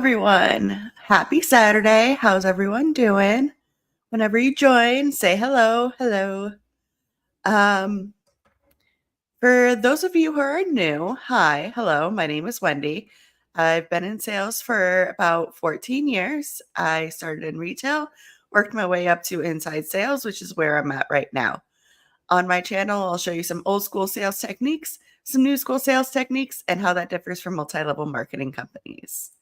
everyone. Happy Saturday. How's everyone doing? Whenever you join, say hello. Hello. Um, for those of you who are new, hi. Hello. My name is Wendy. I've been in sales for about 14 years. I started in retail, worked my way up to inside sales, which is where I'm at right now. On my channel, I'll show you some old school sales techniques, some new school sales techniques, and how that differs from multi-level marketing companies.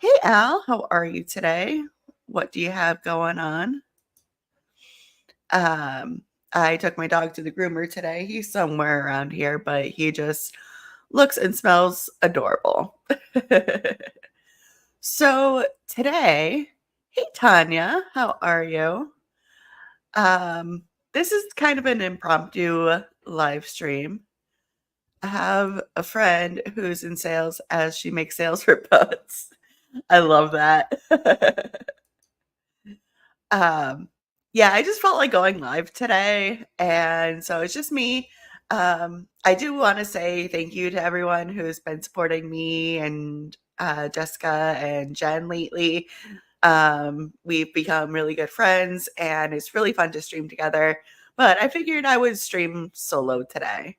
Hey, Al, how are you today? What do you have going on? I took my dog to the groomer today. He's somewhere around here, but he just looks and smells adorable. So today, hey, Tanya, how are you? This is kind of an impromptu live stream. I have a friend who's in sales as she makes sales reports. I love that. Um, yeah, I just felt like going live today, and so it's just me. I do wanna say thank you to everyone who's been supporting me and, Jessica and Jen lately. We've become really good friends, and it's really fun to stream together, but I figured I would stream solo today.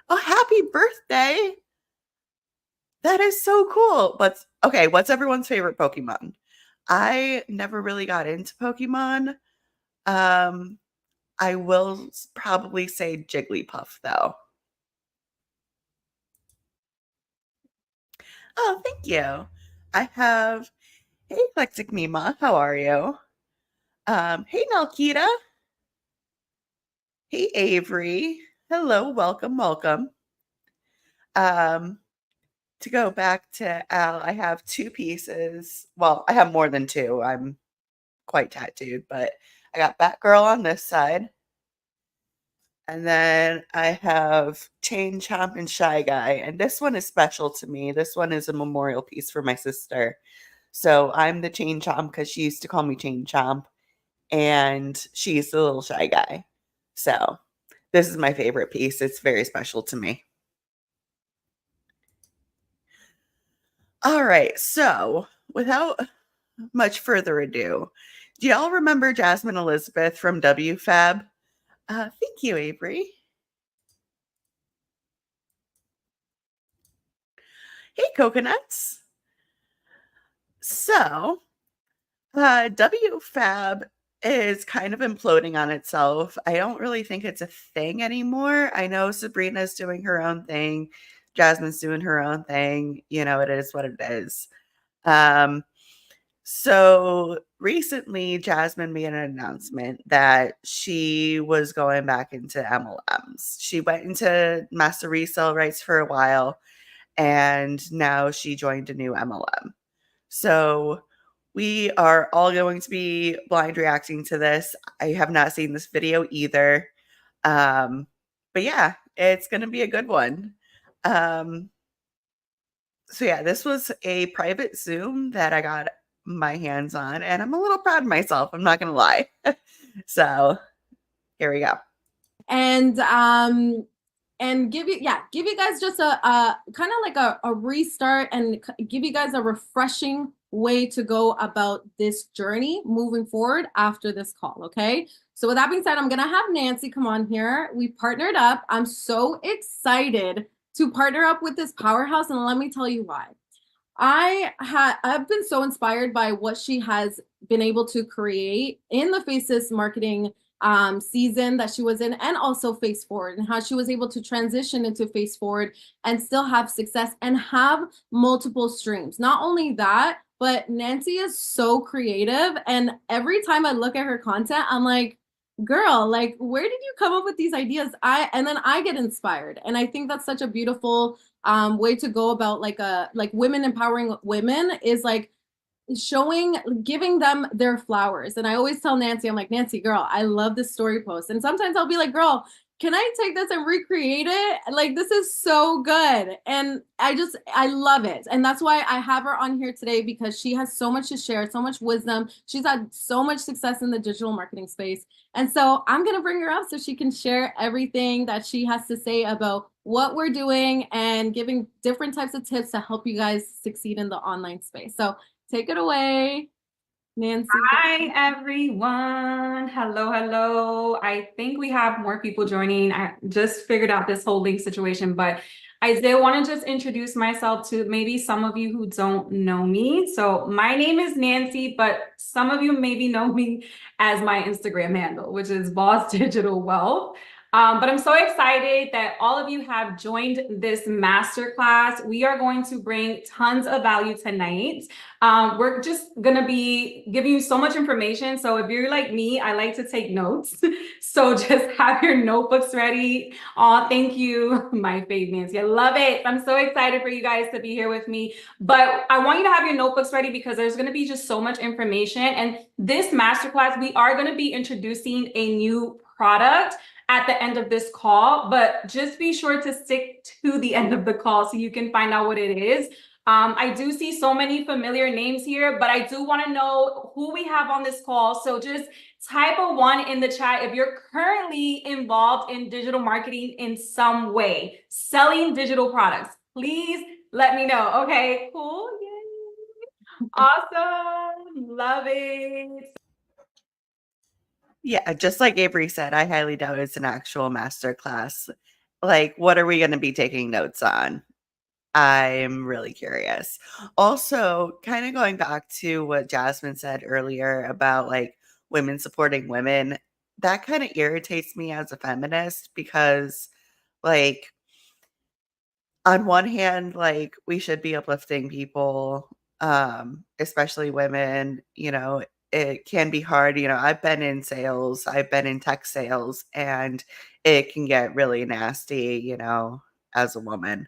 Oh, happy birthday! That is so cool. What's everyone's favorite Pokemon? I never really got into Pokemon. Um, I will probably say Jigglypuff, though. Oh, thank you. I have Hey, Eclectic Mima, how are you? Hey, Nalkita. Hey, Avery. Hello, welcome, welcome. Um, to go back to Al, I have two pieces. Well, I have more than two. I'm quite tattooed, but I got Batgirl on this side. And then I have Chain Chomp and Shy Guy. And this one is special to me. This one is a memorial piece for my sister. So I'm the Chain Chomp because she used to call me Chain Chomp. And she's the little Shy Guy. So this is my favorite piece. It's very special to me. All right. So without much further ado, do y'all remember Jasmine Elizabeth from WFABB? Thank you, Avery. Hey, coconuts. So, WFAB is kind of imploding on itself. I don't really think it's a thing anymore. I know Sabrina's doing her own thing. Jasmine's doing her own thing. You know, it is what it is. Um, so recently, Jasmine made an announcement that she was going back into MLMs. She went into master resale rights for a while, and now she joined a new MLM. So we are all going to be blind reacting to this. I have not seen this video either. But yeah, it's going to be a good one. So yeah, this was a private Zoom that I got my hands on, and I'm a little proud of myself. I'm not going to lie. So here we go. And give you guys just a kind of like a restart and give you guys a refreshing way to go about this journey moving forward after this call. Okay, so with that being said, I'm gonna have Nancy come on here. We partnered up. I'm so excited to partner up with this powerhouse, and let me tell you why. I've been so inspired by what she has been able to create in the Faces marketing season that she was in, and also Face Forward, and how she was able to transition into Face Forward and still have success and have multiple streams. Not only that, but Nancy is so creative, and every time I look at her content, I'm like, girl, like, where did you come up with these ideas? And then I get inspired, and I think that's such a beautiful way to go about like women empowering women, is like giving them their flowers. And I always tell Nancy, I'm like, Nancy, girl, I love this story post. And sometimes I'll be like, girl, can I take this and recreate it? Like, this is so good. And I love it. And that's why I have her on here today, because she has so much to share, so much wisdom. She's had so much success in the digital marketing space. And so I'm going to bring her up so she can share everything that she has to say about what we're doing and giving different types of tips to help you guys succeed in the online space. So take it away, Nancy. Hi, everyone. Hello, hello. I think we have more people joining. I just figured out this whole link situation, but I did want to just introduce myself to maybe some of you who don't know me. So my name is Nancy, but some of you maybe know me as my Instagram handle, which is Boss Digital Wealth. But I'm so excited that all of you have joined this masterclass. We are going to bring tons of value tonight. We're just going to be giving you so much information. So if you're like me, I like to take notes. So just have your notebooks ready. Oh, thank you, my fave Nancy. I love it. I'm so excited for you guys to be here with me. But I want you to have your notebooks ready because there's going to be just so much information. And this masterclass, we are going to be introducing a new product at the end of this call, but just be sure to stick to the end of the call so you can find out what it is. I do see so many familiar names here, but I do want to know who we have on this call. So just type a 1 in the chat if you're currently involved in digital marketing in some way, selling digital products. Please let me know. Okay, cool. Yay. Awesome. Love it. Yeah, just like Avery said, I highly doubt it's an actual master class. Like, what are we going to be taking notes on? I'm really curious. Also, kind of going back to what Jasmine said earlier about like women supporting women, that kind of irritates me as a feminist because, like, on one hand, like, we should be uplifting people, especially women. It can be hard. I've been in sales, I've been in tech sales, and it can get really nasty, as a woman.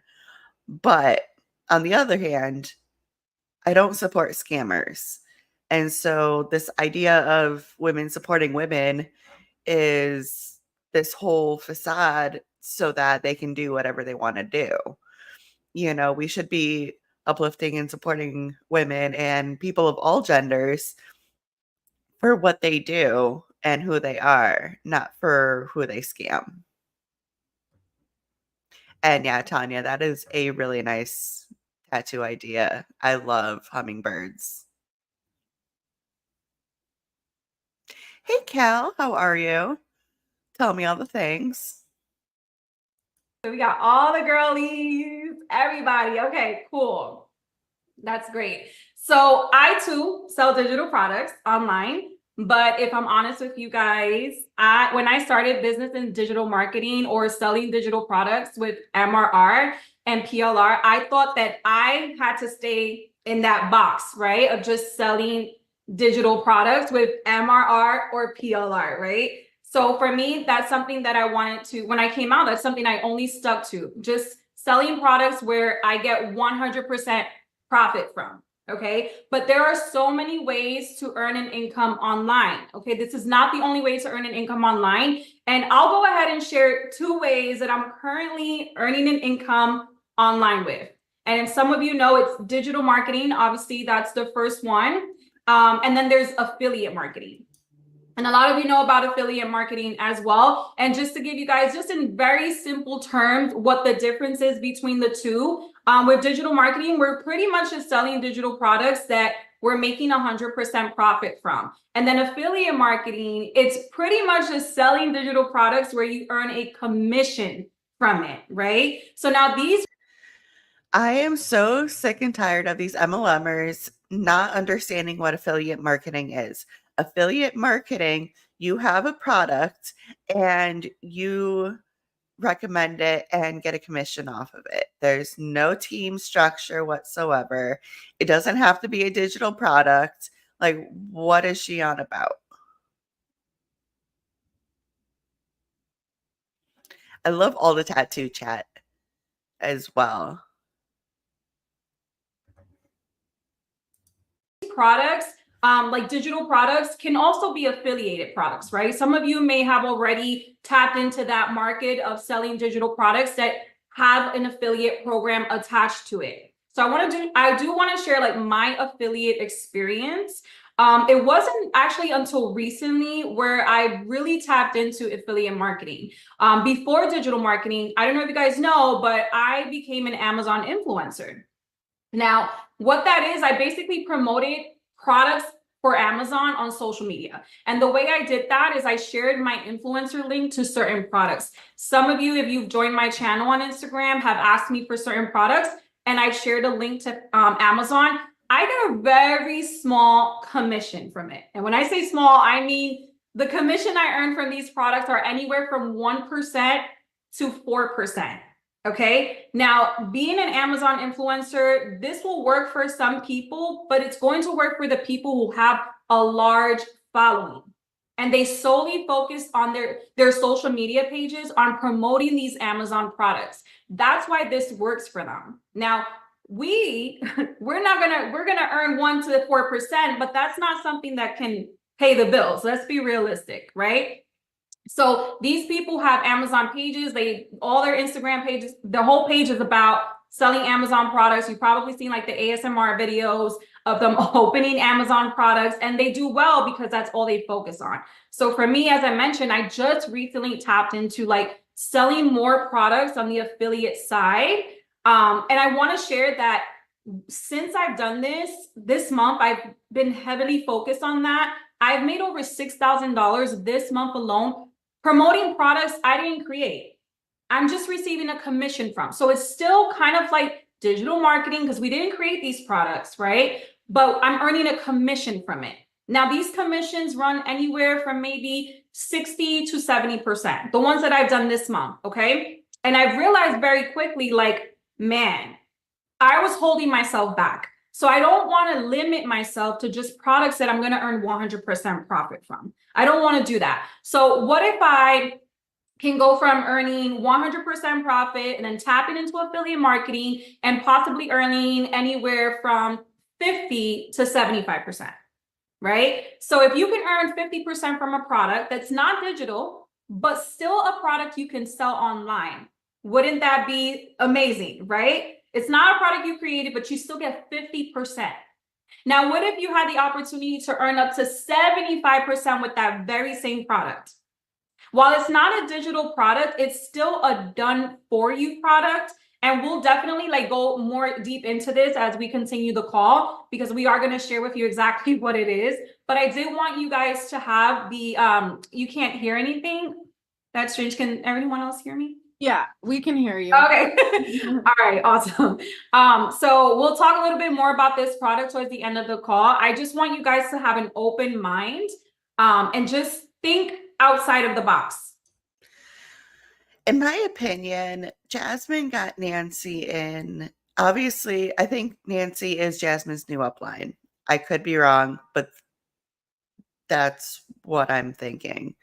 But on the other hand, I don't support scammers. And so this idea of women supporting women is this whole facade so that they can do whatever they want to do. We should be uplifting and supporting women and people of all genders for what they do and who they are, not for who they scam. And yeah, Tanya, that is a really nice tattoo idea. I love hummingbirds. Hey, Cal, how are you? Tell me all the things. So we got all the girlies, everybody. Okay, cool. That's great. So I too sell digital products online. But if I'm honest with you guys, when I started business in digital marketing or selling digital products with MRR and PLR, I thought that I had to stay in that box, right? Of just selling digital products with MRR or PLR, right? So for me, that's something that I wanted to, when I came out, that's something I only stuck to, just selling products where I get 100% profit from. Okay, but there are so many ways to earn an income online. Okay, this is not the only way to earn an income online. And I'll go ahead and share 2 ways that I'm currently earning an income online with. And some of you know it's digital marketing. Obviously, that's the first one. And then there's affiliate marketing. And a lot of you know about affiliate marketing as well. And just to give you guys, just in very simple terms, what the difference is between the two. With digital marketing, we're pretty much just selling digital products that we're making 100% profit from. And then affiliate marketing, it's pretty much just selling digital products where you earn a commission from it, right? So now I am so sick and tired of these MLMers not understanding what affiliate marketing is. Affiliate marketing, you have a product and you recommend it and get a commission off of it. There's no team structure whatsoever. It doesn't have to be a digital product. Like, what is she on about? I love all the tattoo chat as well. products, like digital products, can also be affiliated products, right? Some of you may have already tapped into that market of selling digital products that have an affiliate program attached to it. So I do want to share like my affiliate experience. It wasn't actually until recently where I really tapped into affiliate marketing. Before digital marketing, I don't know if you guys know, but I became an Amazon influencer. Now, what that is, I basically promoted products for Amazon on social media. And the way I did that is I shared my influencer link to certain products. Some of you, if you've joined my channel on Instagram, have asked me for certain products, and I shared a link to Amazon. I get a very small commission from it. And when I say small, I mean the commission I earn from these products are anywhere from 1% to 4%. Okay. Now, being an Amazon influencer, this will work for some people, but it's going to work for the people who have a large following. And they solely focus on their social media pages on promoting these Amazon products. That's why this works for them. Now, we're gonna earn 1 to 4%, but that's not something that can pay the bills. Let's be realistic, right? So these people have Amazon pages, all their Instagram pages, the whole page is about selling Amazon products. You've probably seen like the ASMR videos of them opening Amazon products, and they do well because that's all they focus on. So for me, as I mentioned, I just recently tapped into like selling more products on the affiliate side. And I want to share that since I've done this month, I've been heavily focused on that. I've made over $6,000 this month alone promoting products I didn't create. I'm just receiving a commission from. So it's still kind of like digital marketing because we didn't create these products, right? But I'm earning a commission from it. Now, these commissions run anywhere from maybe 60 to 70%, the ones that I've done this month, okay? And I've realized very quickly, like, man, I was holding myself back. So I don't want to limit myself to just products that I'm going to earn 100% profit from. I don't want to do that. So what if I can go from earning 100% profit and then tapping into affiliate marketing and possibly earning anywhere from 50 to 75%, right? So if you can earn 50% from a product that's not digital, but still a product you can sell online, wouldn't that be amazing, right? It's not a product you created, but you still get 50%. Now, what if you had the opportunity to earn up to 75% with that very same product? While it's not a digital product, it's still a done for you product. And we'll definitely like go more deep into this as we continue the call, because we are going to share with you exactly what it is. But I did want you guys to have the, you can't hear anything. That's strange. Can everyone else hear me? Yeah, we can hear you. Okay. All right, awesome. So we'll talk a little bit more about this product towards the end of the call. I just want you guys to have an open mind and just think outside of the box. In my opinion, Jasmine got Nancy in. Obviously, I think Nancy is Jasmine's new upline. I could be wrong, but that's what I'm thinking.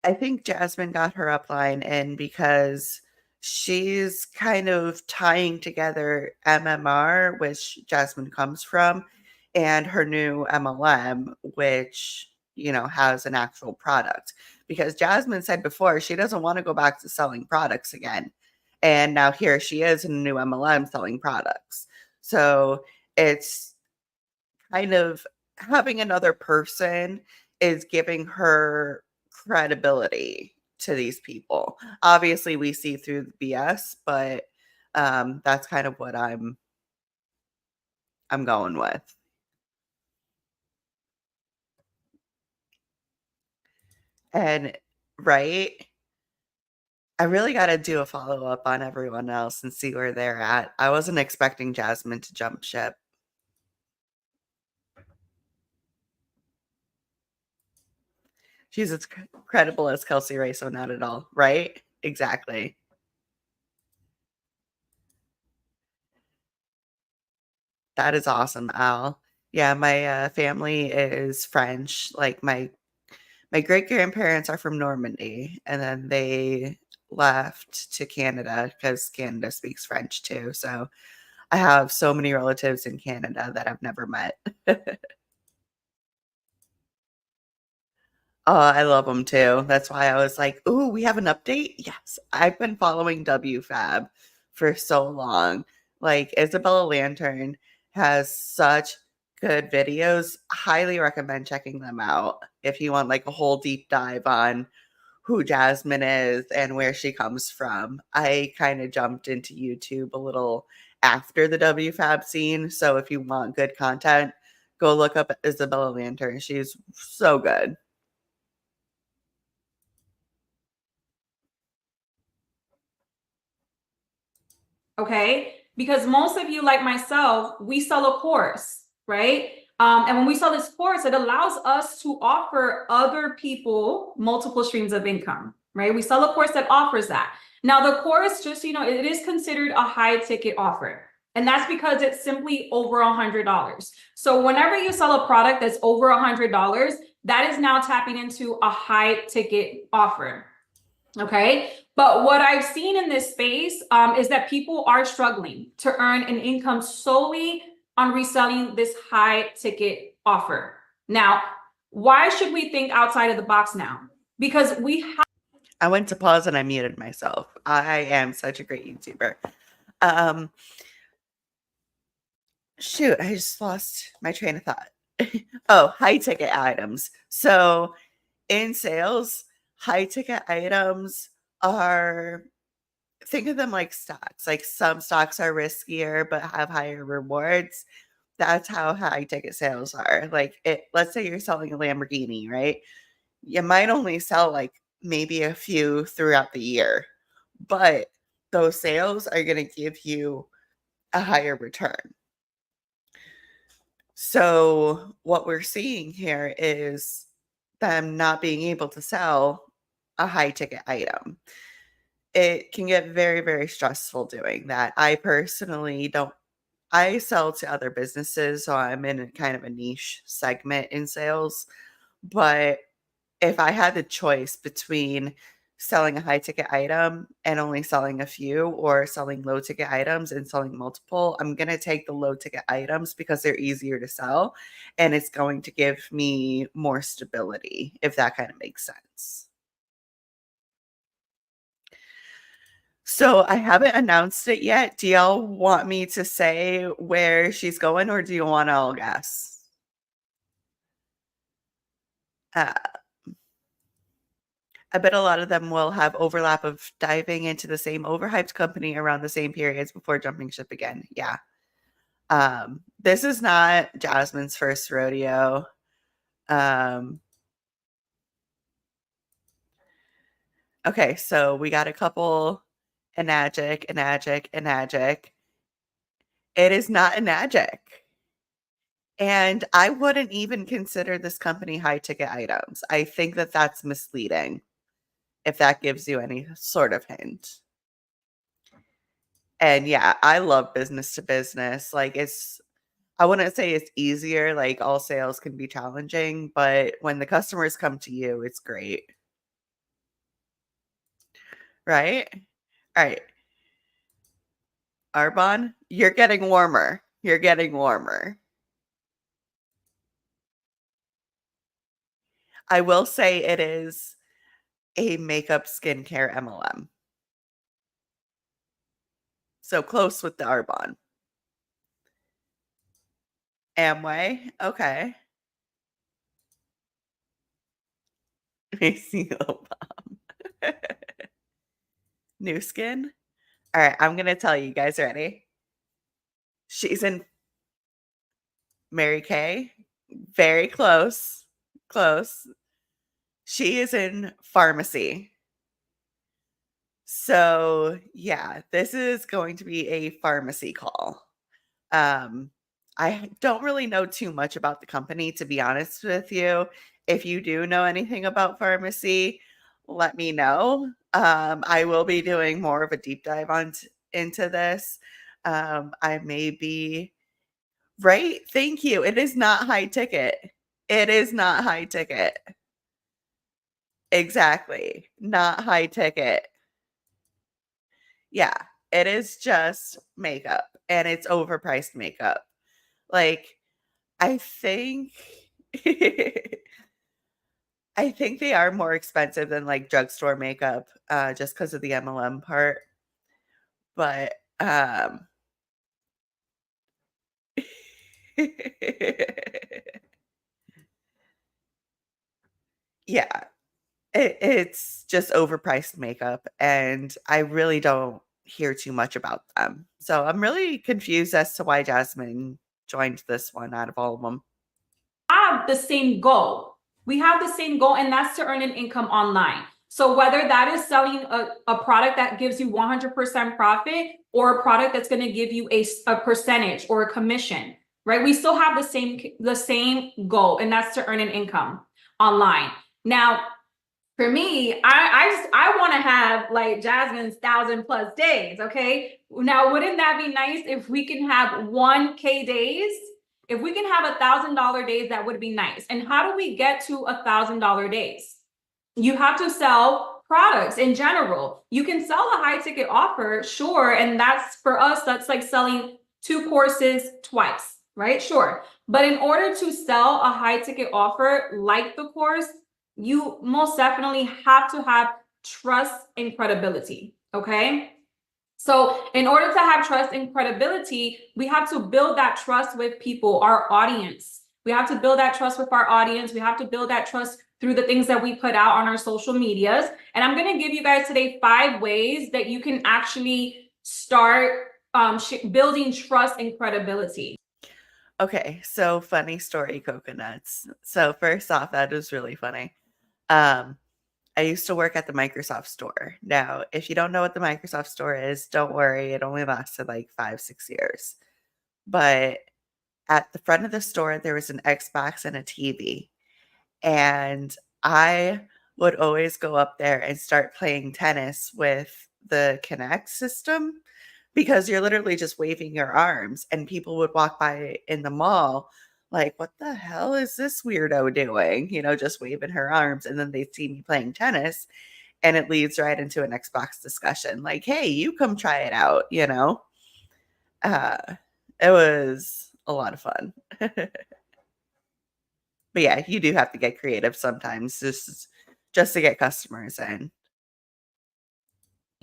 I think Jasmine got her upline in because she's kind of tying together MMR, which Jasmine comes from, and her new MLM, which, you know, has an actual product. Because Jasmine said before she doesn't want to go back to selling products again. And now here she is in a new MLM selling products. So it's kind of having another person is giving her credibility to these people. Obviously, we see through the BS, but that's kind of what I'm going with. And right, I really got to do a follow up on everyone else and see where they're at. I wasn't expecting Jasmine to jump ship. She's as credible as Kelsey Ray, so not at all, right? Exactly. That is awesome, Al. Yeah, my family is French. Like my great grandparents are from Normandy, and then they left to Canada because Canada speaks French too. So I have so many relatives in Canada that I've never met. Oh, I love them too. That's why I was like, "Ooh, we have an update." Yes, I've been following WFABB for so long. Like Isabella Lantern has such good videos. Highly recommend checking them out if you want like a whole deep dive on who Jasmine is and where she comes from. I kind of jumped into YouTube a little after the WFAB scene. So if you want good content, go look up Isabella Lantern. She's so good. Okay, because most of you, like myself, we sell a course, right? And when we sell this course, it allows us to offer other people multiple streams of income, right? We sell a course that offers that. Now, the course, just so you know, it is considered a high ticket offer. And that's because it's simply over $100. So whenever you sell a product that's over $100, that is now tapping into a high ticket offer. Okay. But what I've seen in this space is that people are struggling to earn an income solely on reselling this high ticket offer. Now, why should we think outside of the box now? Because we have. I went to pause and I muted myself. I am such a great YouTuber. Shoot, I just lost my train of thought. Oh, high ticket items. So in sales, high ticket items are, think of them like stocks. Like some stocks are riskier but have higher rewards. That's how high ticket sales are. Like let's say you're selling a Lamborghini, right? You might only sell like maybe a few throughout the year, but those sales are going to give you a higher return. So what we're seeing here is them not being able to sell a high ticket item. It can get very, very stressful doing that. I personally don't, I sell to other businesses, so I'm in a kind of a niche segment in sales. But if I had the choice between selling a high ticket item and only selling a few, or selling low ticket items and selling multiple, I'm going to take the low ticket items because they're easier to sell and it's going to give me more stability, if that kind of makes sense. So I haven't announced it yet. Do y'all want me to say where she's going, or do you want to all guess? I bet a lot of them will have overlap of diving into the same overhyped company around the same periods before jumping ship again. Yeah. This is not Jasmine's first rodeo. Okay, so we got a couple Enagic. It is not Enagic. And I wouldn't even consider this company high ticket items. I think that that's misleading, if that gives you any sort of hint. And yeah, I love business to business. Like I wouldn't say it's easier. Like all sales can be challenging, but when the customers come to you, it's great. Right? All right. Arbonne, you're getting warmer. You're getting warmer. I will say it is a makeup skincare MLM. So close with the Arbonne. Amway, okay. Macy Bomb. New Skin. All right, I'm gonna tell you guys. Ready? She's in Mary Kay. Very close. Close. She is in pharmacy. So yeah, this is going to be a pharmacy call. I don't really know too much about the company, to be honest with you. If you do know anything about pharmacy, let me know. I will be doing more of a deep dive into this. I may be right. Thank you. It is not high ticket. It is not high ticket. Exactly. Not high ticket. Yeah, it is just makeup, and it's overpriced makeup. Like, I think I think they are more expensive than like drugstore makeup, just because of the MLM part. But Yeah, it's just overpriced makeup, and I really don't hear too much about them. So I'm really confused as to why Jasmine joined this one out of all of them. Have the same goal. We have the same goal, and that's to earn an income online. So whether that is selling a product that gives you 100% profit or a product that's going to give you a percentage or a commission, right? We still have the same goal, and that's to earn an income online. Now, for me, I want to have like Jasmine's 1,000+ days. Okay. Now, wouldn't that be nice if we can have 1K days? If we can have $1,000 days, that would be nice. And how do we get to $1,000 days? You have to sell products in general. You can sell a high ticket offer, sure. And that's for us, that's like selling 2 courses twice, right? Sure. But in order to sell a high ticket offer like the course, you most definitely have to have trust and credibility. Okay. So in order to have trust and credibility, we have to build that trust with people, our audience. We have to build that trust with our audience. We have to build that trust through the things that we put out on our social medias. And I'm going to give you guys today 5 ways that you can actually start building trust and credibility. Okay, so funny story, coconuts. So first off, that is really funny. I used to work at the Microsoft store. Now, if you don't know what the Microsoft store is, don't worry, it only lasted like 5-6 years. But at the front of the store, there was an Xbox and a TV. And I would always go up there and start playing tennis with the Kinect system because you're literally just waving your arms, and people would walk by in the mall like, what the hell is this weirdo doing? Just waving her arms. And then they see me playing tennis, and it leads right into an Xbox discussion. Like, hey, you come try it out. Uh, it was a lot of fun. But yeah, you do have to get creative sometimes just to get customers in.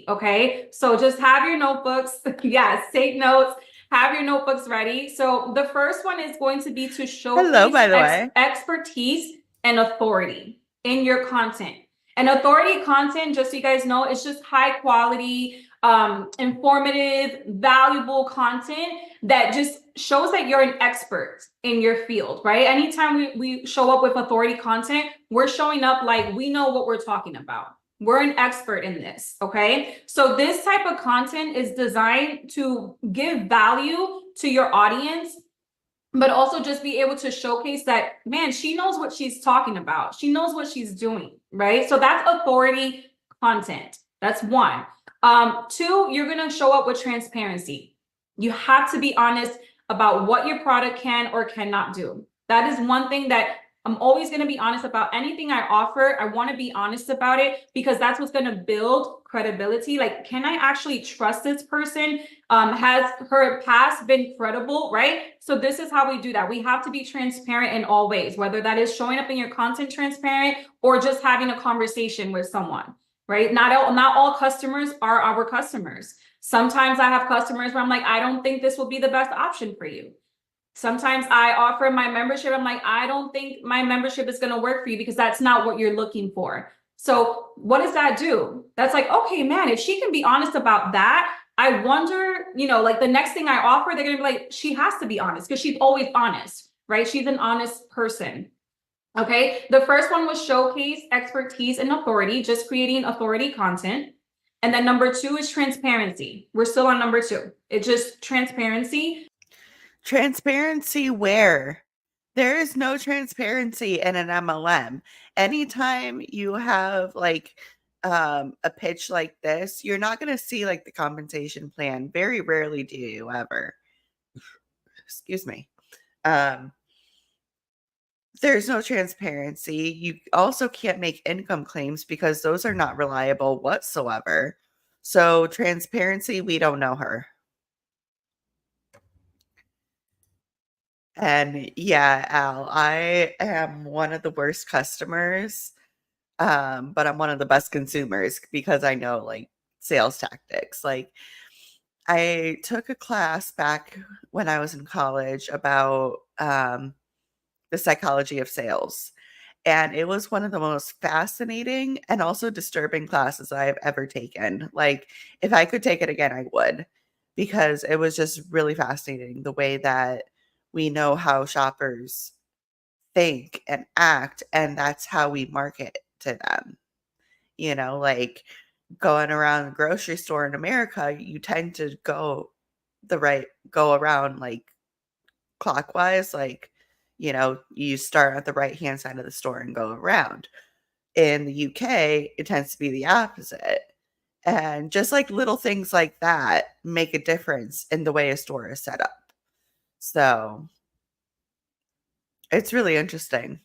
Okay, so just have your notebooks. Yes, take notes. Have your notebooks ready. So the first one is going to be to Hello, by the way. expertise and authority in your content. And authority content, just so you guys know, it's just high quality, informative, valuable content that just shows that you're an expert in your field, right? Anytime we show up with authority content, we're showing up like we know what we're talking about. We're an expert in this, okay? So this type of content is designed to give value to your audience, but also just be able to showcase that, man, she knows what she's talking about. She knows what she's doing, right? So that's authority content. That's 1. 2, you're gonna show up with transparency. You have to be honest about what your product can or cannot do. That is one thing that I'm always going to be honest about. Anything I offer, I want to be honest about it because that's what's going to build credibility. Like, can I actually trust this person? Has her past been credible, right? So this is how we do that. We have to be transparent in all ways, whether that is showing up in your content transparent or just having a conversation with someone, right? Not all customers are our customers. Sometimes I have customers where I'm like, I don't think this will be the best option for you. Sometimes I offer my membership. I'm like, I don't think my membership is going to work for you because that's not what you're looking for. So what does that do? That's like, okay, man, if she can be honest about that, I wonder, like the next thing I offer, they're going to be like, she has to be honest because she's always honest, right? She's an honest person. Okay. The first one was showcase expertise and authority, just creating authority content. And then number 2 is transparency. We're still on number 2. It's just transparency. Transparency where? There is no transparency in an MLM. Anytime you have like a pitch like this, you're not going to see like the compensation plan. Very rarely do you ever. Excuse me. There's no transparency. You also can't make income claims because those are not reliable whatsoever. So transparency, we don't know her. And yeah, Al, I am one of the worst customers, but I'm one of the best consumers because I know like sales tactics. Like I took a class back when I was in college about the psychology of sales. And it was one of the most fascinating and also disturbing classes I've ever taken. Like, if I could take it again, I would, because it was just really fascinating the way that we know how shoppers think and act, and that's how we market to them. Like going around the grocery store in America, you tend to go around like clockwise, like, you start at the right hand side of the store and go around. In the UK, it tends to be the opposite. And just like little things like that make a difference in the way a store is set up. So it's really interesting.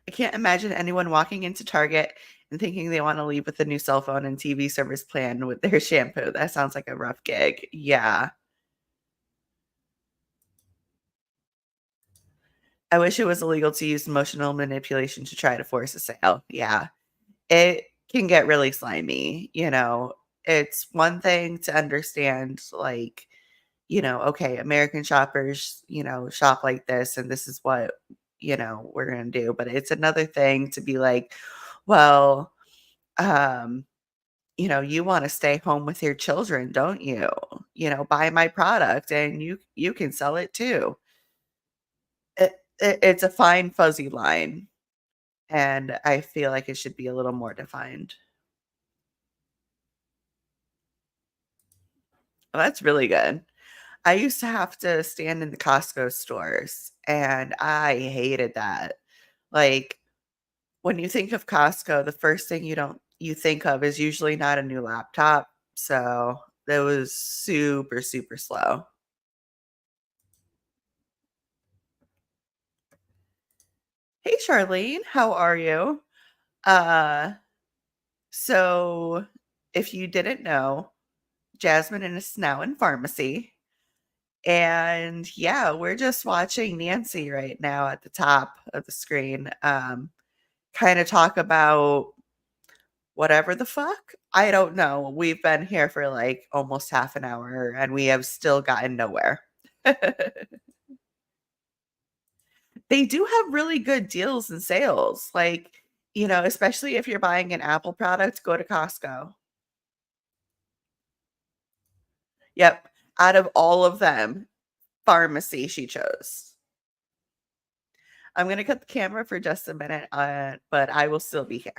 I can't imagine anyone walking into Target and thinking they want to leave with a new cell phone and TV service plan with their shampoo. That sounds like a rough gig. Yeah. I wish it was illegal to use emotional manipulation to try to force a sale. Yeah. It can get really slimy. It's one thing to understand, like, okay, American shoppers, shop like this, and this is what, we're going to do. But it's another thing to be like, well, um, you want to stay home with your children, don't you? Buy my product and you can sell it too. It's a fine fuzzy line, and I feel like it should be a little more defined. Well, that's really good. I used to have to stand in the Costco stores, and I hated that. Like, when you think of Costco, the first thing you think of is usually not a new laptop. So that was super, super slow. Hey, Charlene, how are you? Uh, so if you didn't know, Jasmine is now in pharmacy. And yeah, we're just watching Nancy right now at the top of the screen, kind of talk about whatever the fuck. I don't know. We've been here for like almost half an hour and we have still gotten nowhere. They do have really good deals and sales. Like, especially if you're buying an Apple product, go to Costco. Yep. Out of all of them, pharmacy she chose. I'm going to cut the camera for just a minute, but I will still be here.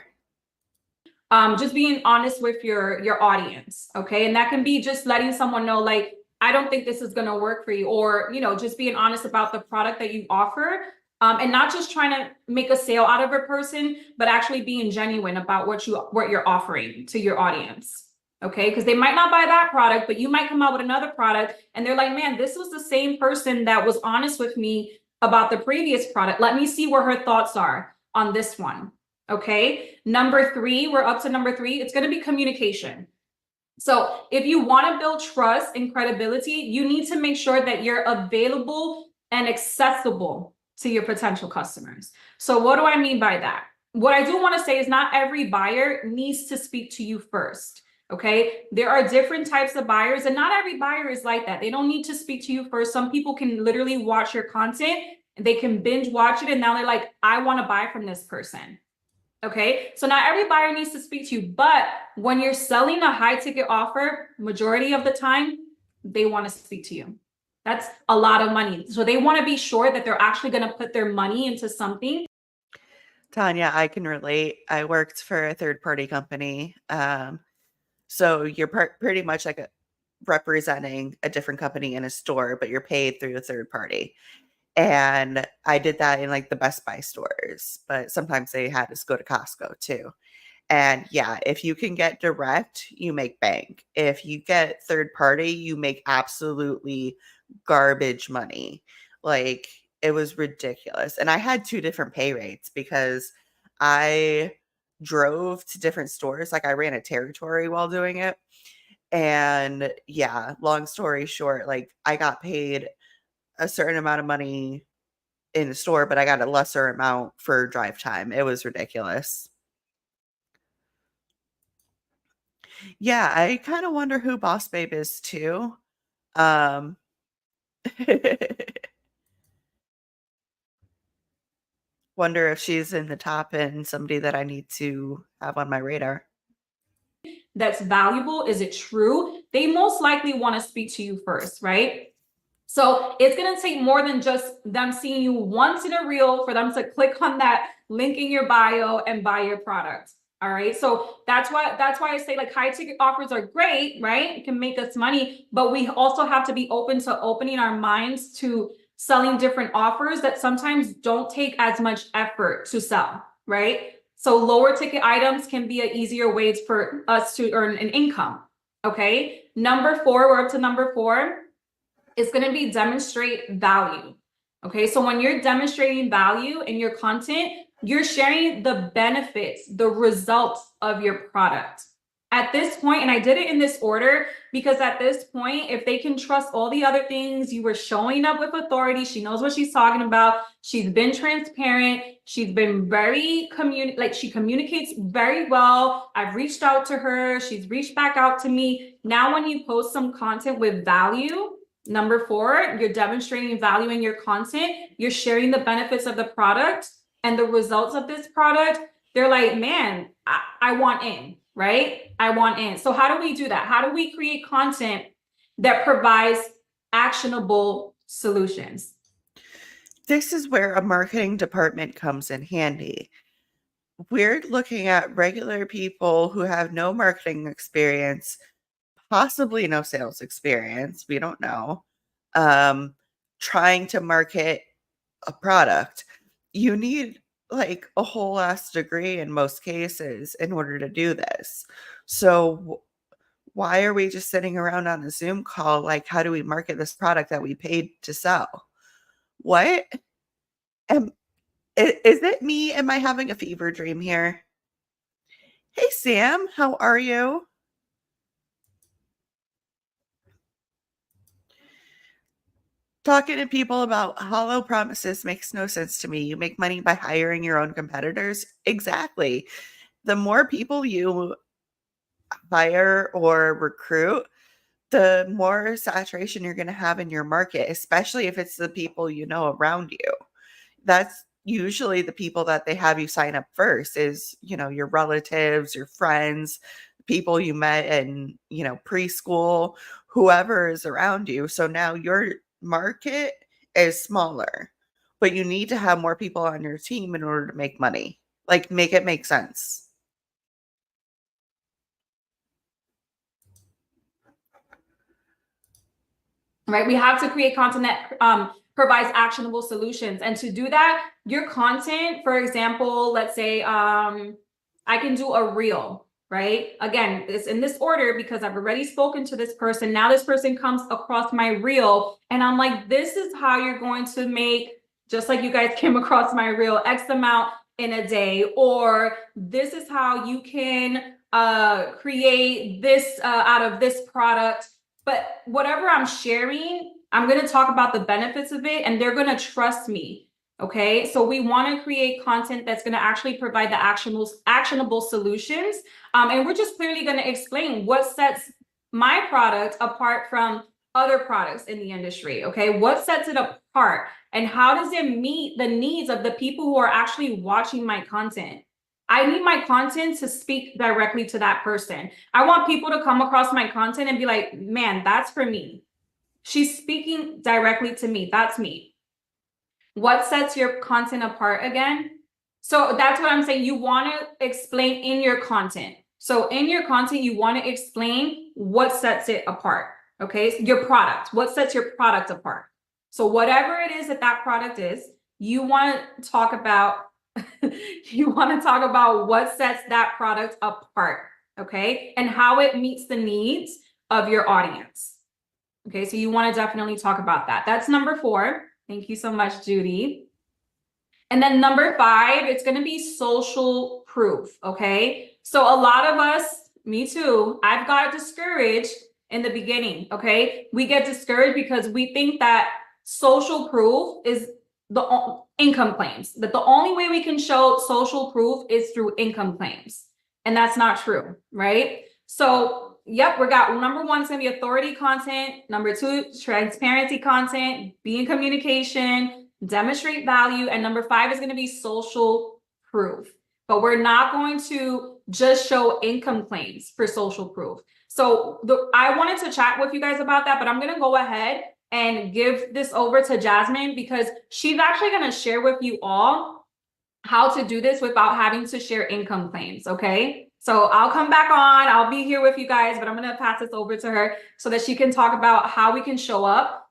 Just being honest with your audience, okay? And that can be just letting someone know, like, I don't think this is going to work for you, or just being honest about the product that you offer, and not just trying to make a sale out of a person, but actually being genuine about what you're offering to your audience. Okay, because they might not buy that product, but you might come out with another product and they're like, man, this was the same person that was honest with me about the previous product. Let me see where her thoughts are on this one. Okay, number 3, we're up to number 3. It's going to be communication. So if you want to build trust and credibility, you need to make sure that you're available and accessible to your potential customers. So what do I mean by that? What I do want to say is not every buyer needs to speak to you first. Okay, there are different types of buyers, and not every buyer is like that. They don't need to speak to you first. Some people can literally watch your content and they can binge watch it, and now they're like, I want to buy from this person. Okay, so not every buyer needs to speak to you, but when you're selling a high ticket offer, majority of the time, they want to speak to you. That's a lot of money. So they want to be sure that they're actually going to put their money into something. Tanya, I can relate. I worked for a third-party company. So you're pretty much like representing a different company in a store, but you're paid through a third party. And I did that in like the Best Buy stores, but sometimes they had us go to Costco too. And yeah, if you can get direct, you make bank. If you get third party, you make absolutely garbage money. Like, it was ridiculous. And I had 2 different pay rates because I drove to different stores. Like, I ran a territory while doing it. And yeah, long story short, like, I got paid a certain amount of money in the store, but I got a lesser amount for drive time. It was ridiculous. Yeah, I kind of wonder who Boss Babe is too. Um, wonder if she's in the top and somebody that I need to have on my radar. That's valuable. Is it true? They most likely want to speak to you first, right? So it's going to take more than just them seeing you once in a reel for them to click on that link in your bio and buy your product. All right. So that's why I say like high ticket offers are great, right? It can make us money, but we also have to be open to opening our minds to selling different offers that sometimes don't take as much effort to sell, right? So lower ticket items can be an easier way for us to earn an income. Okay. Number 4, we're up to number 4. It's going to be demonstrate value. Okay. So when you're demonstrating value in your content, you're sharing the benefits, the results of your product. At this point, and I did it in this order because at this point, if they can trust all the other things, you were showing up with authority. She knows what she's talking about. She's been transparent. She's been very she communicates very well. I've reached out to her. She's reached back out to me. Now, when you post some content with value, number 4, you're demonstrating value in your content. You're sharing the benefits of the product and the results of this product. They're like, man, I want in, right? I want in. So how do we do that? How do we create content that provides actionable solutions? This is where a marketing department comes in handy. We're looking at regular people who have no marketing experience, possibly no sales experience, we don't know, trying to market a product. You need like a whole ass degree in most cases in order to do this. So why are we just sitting around on a Zoom call? Like, how do we market this product that we paid to sell? What? Am, is it me? Am I having a fever dream here? Hey, Sam, how are you? Talking to people about hollow promises makes no sense to me. You make money by hiring your own competitors. Exactly. The more people you hire or recruit, the more saturation you're going to have in your market, especially if it's the people you know around you. That's usually the people that they have you sign up first is, your relatives, your friends, people you met in, preschool, whoever is around you. So now your market is smaller, but you need to have more people on your team in order to make money. Like, make it make sense. Right? We have to create content that provides actionable solutions. And to do that, your content, for example, let's say I can do a reel, right? Again, it's in this order because I've already spoken to this person. Now this person comes across my reel and I'm like, this is how you're going to make, just like you guys came across my reel, X amount in a day, or this is how you can create this out of this product. But whatever I'm sharing, I'm going to talk about the benefits of it and they're going to trust me. Okay. So we want to create content that's going to actually provide the actionable solutions. And we're just clearly going to explain what sets my product apart from other products in the industry. Okay. What sets it apart and how does it meet the needs of the people who are actually watching my content? I need my content to speak directly to that person. I want people to come across my content and be like, man, that's for me. She's speaking directly to me. That's me. What sets your content apart again? So that's what I'm saying. You want to explain in your content. So in your content, you want to explain what sets it apart. Okay. So your product, what sets your product apart? So whatever it is that product is, you want to talk about what sets that product apart, okay? And how it meets the needs of your audience. Okay, so you want to definitely talk about that. That's number 4. Thank you so much, Judy. And then number 5, it's going to be social proof, okay? So a lot of us, me too, I've got discouraged in the beginning, okay? We get discouraged because we think that social proof is the income claims, that the only way we can show social proof is through income claims. And that's not true, right? So, yep, we got number one is going to be authority content. Number two, transparency content, be in communication, demonstrate value. And number five is going to be social proof. But we're not going to just show income claims for social proof. So I wanted to chat with you guys about that, but I'm going to go ahead and give this over to Jasmine because she's actually going to share with you all how to do this without having to share income claims. Okay. So I'll come back on, I'll be here with you guys, but I'm going to pass this over to her so that she can talk about how we can show up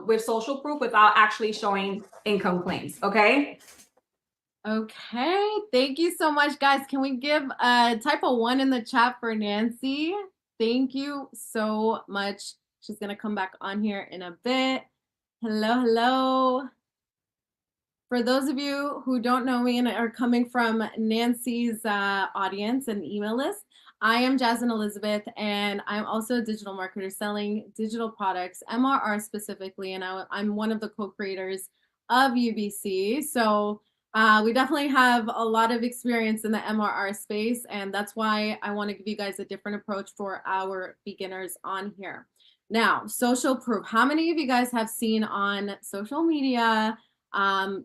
with social proof without actually showing income claims. Okay. Okay, thank you so much, guys. Can we give a type of 1 in the chat for Nancy? Thank you so much. She's gonna come back on here in a bit. Hello, hello. For those of you who don't know me and are coming from Nancy's audience and email list, I am Jasmine Elizabeth, and I'm also a digital marketer selling digital products, MRR specifically, and I'm one of the co-creators of UBC. So we definitely have a lot of experience in the MRR space, and that's why I want to give you guys a different approach for our beginners on here. Now, social proof. How many of you guys have seen on social media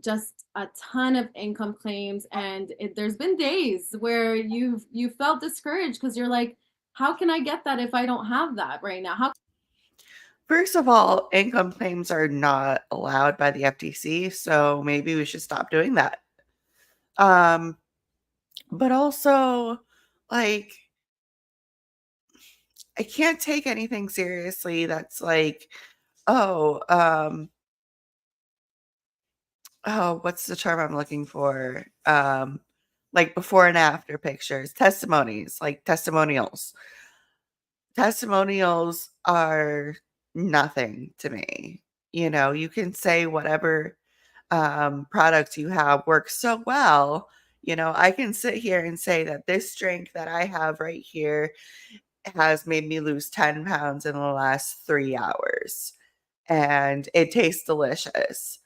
just a ton of income claims, and there's been days where you felt discouraged because you're like, how can I get that if I don't have that right now? First of all, income claims are not allowed by the FTC, so maybe we should stop doing that. But also, like, I can't take anything seriously that's like, oh, what's the term I'm looking for? Like before and after pictures, testimonies, like testimonials. Testimonials are nothing to me. You know, you can say whatever product you have works so well. You know, I can sit here and say that this drink that I have right here has made me lose 10 pounds in the last 3 hours, and it tastes delicious.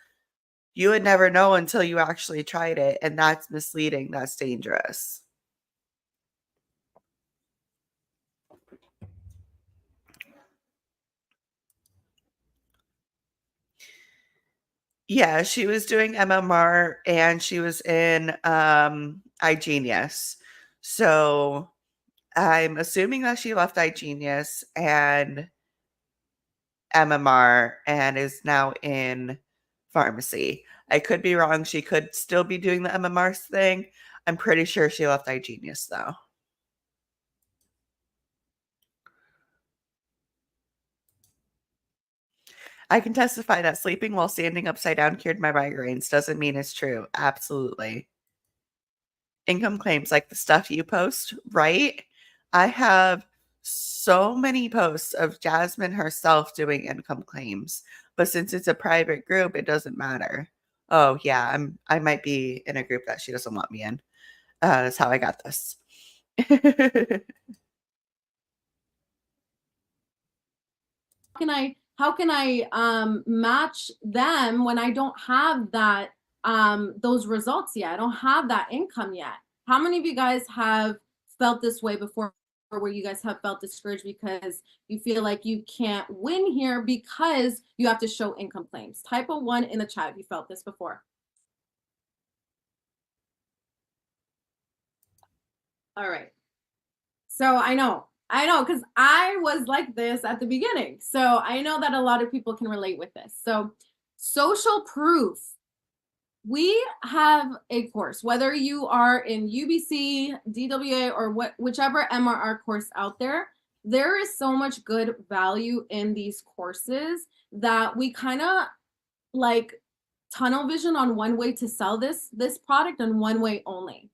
You would never know until you actually tried it, and that's misleading, that's dangerous. Yeah, she was doing MMR and she was in iGenius. So I'm assuming that she left iGenius and MMR and is now in pharmacy. I could be wrong. She could still be doing the MMR thing. I'm pretty sure she left iGenius though. I can testify that sleeping while standing upside down cured my migraines. Doesn't mean it's true. Absolutely. Income claims, like the stuff you post, right? I have so many posts of Jasmine herself doing income claims, but since it's a private group, it doesn't matter. Oh yeah, I might be in a group that she doesn't want me in. That's how I got this. How can I match them when I don't have that those results yet? I don't have that income yet. How many of you guys have felt this way before, or where you guys have felt discouraged because you feel like you can't win here because you have to show income claims? Type a 1 in the chat if you felt this before. All right. So I know, because I was like this at the beginning. So I know that a lot of people can relate with this. So social proof. We have a course, whether you are in UBC, DWA, or whichever MRR course out there, there is so much good value in these courses that we kind of like tunnel vision on one way to sell this product and one way only.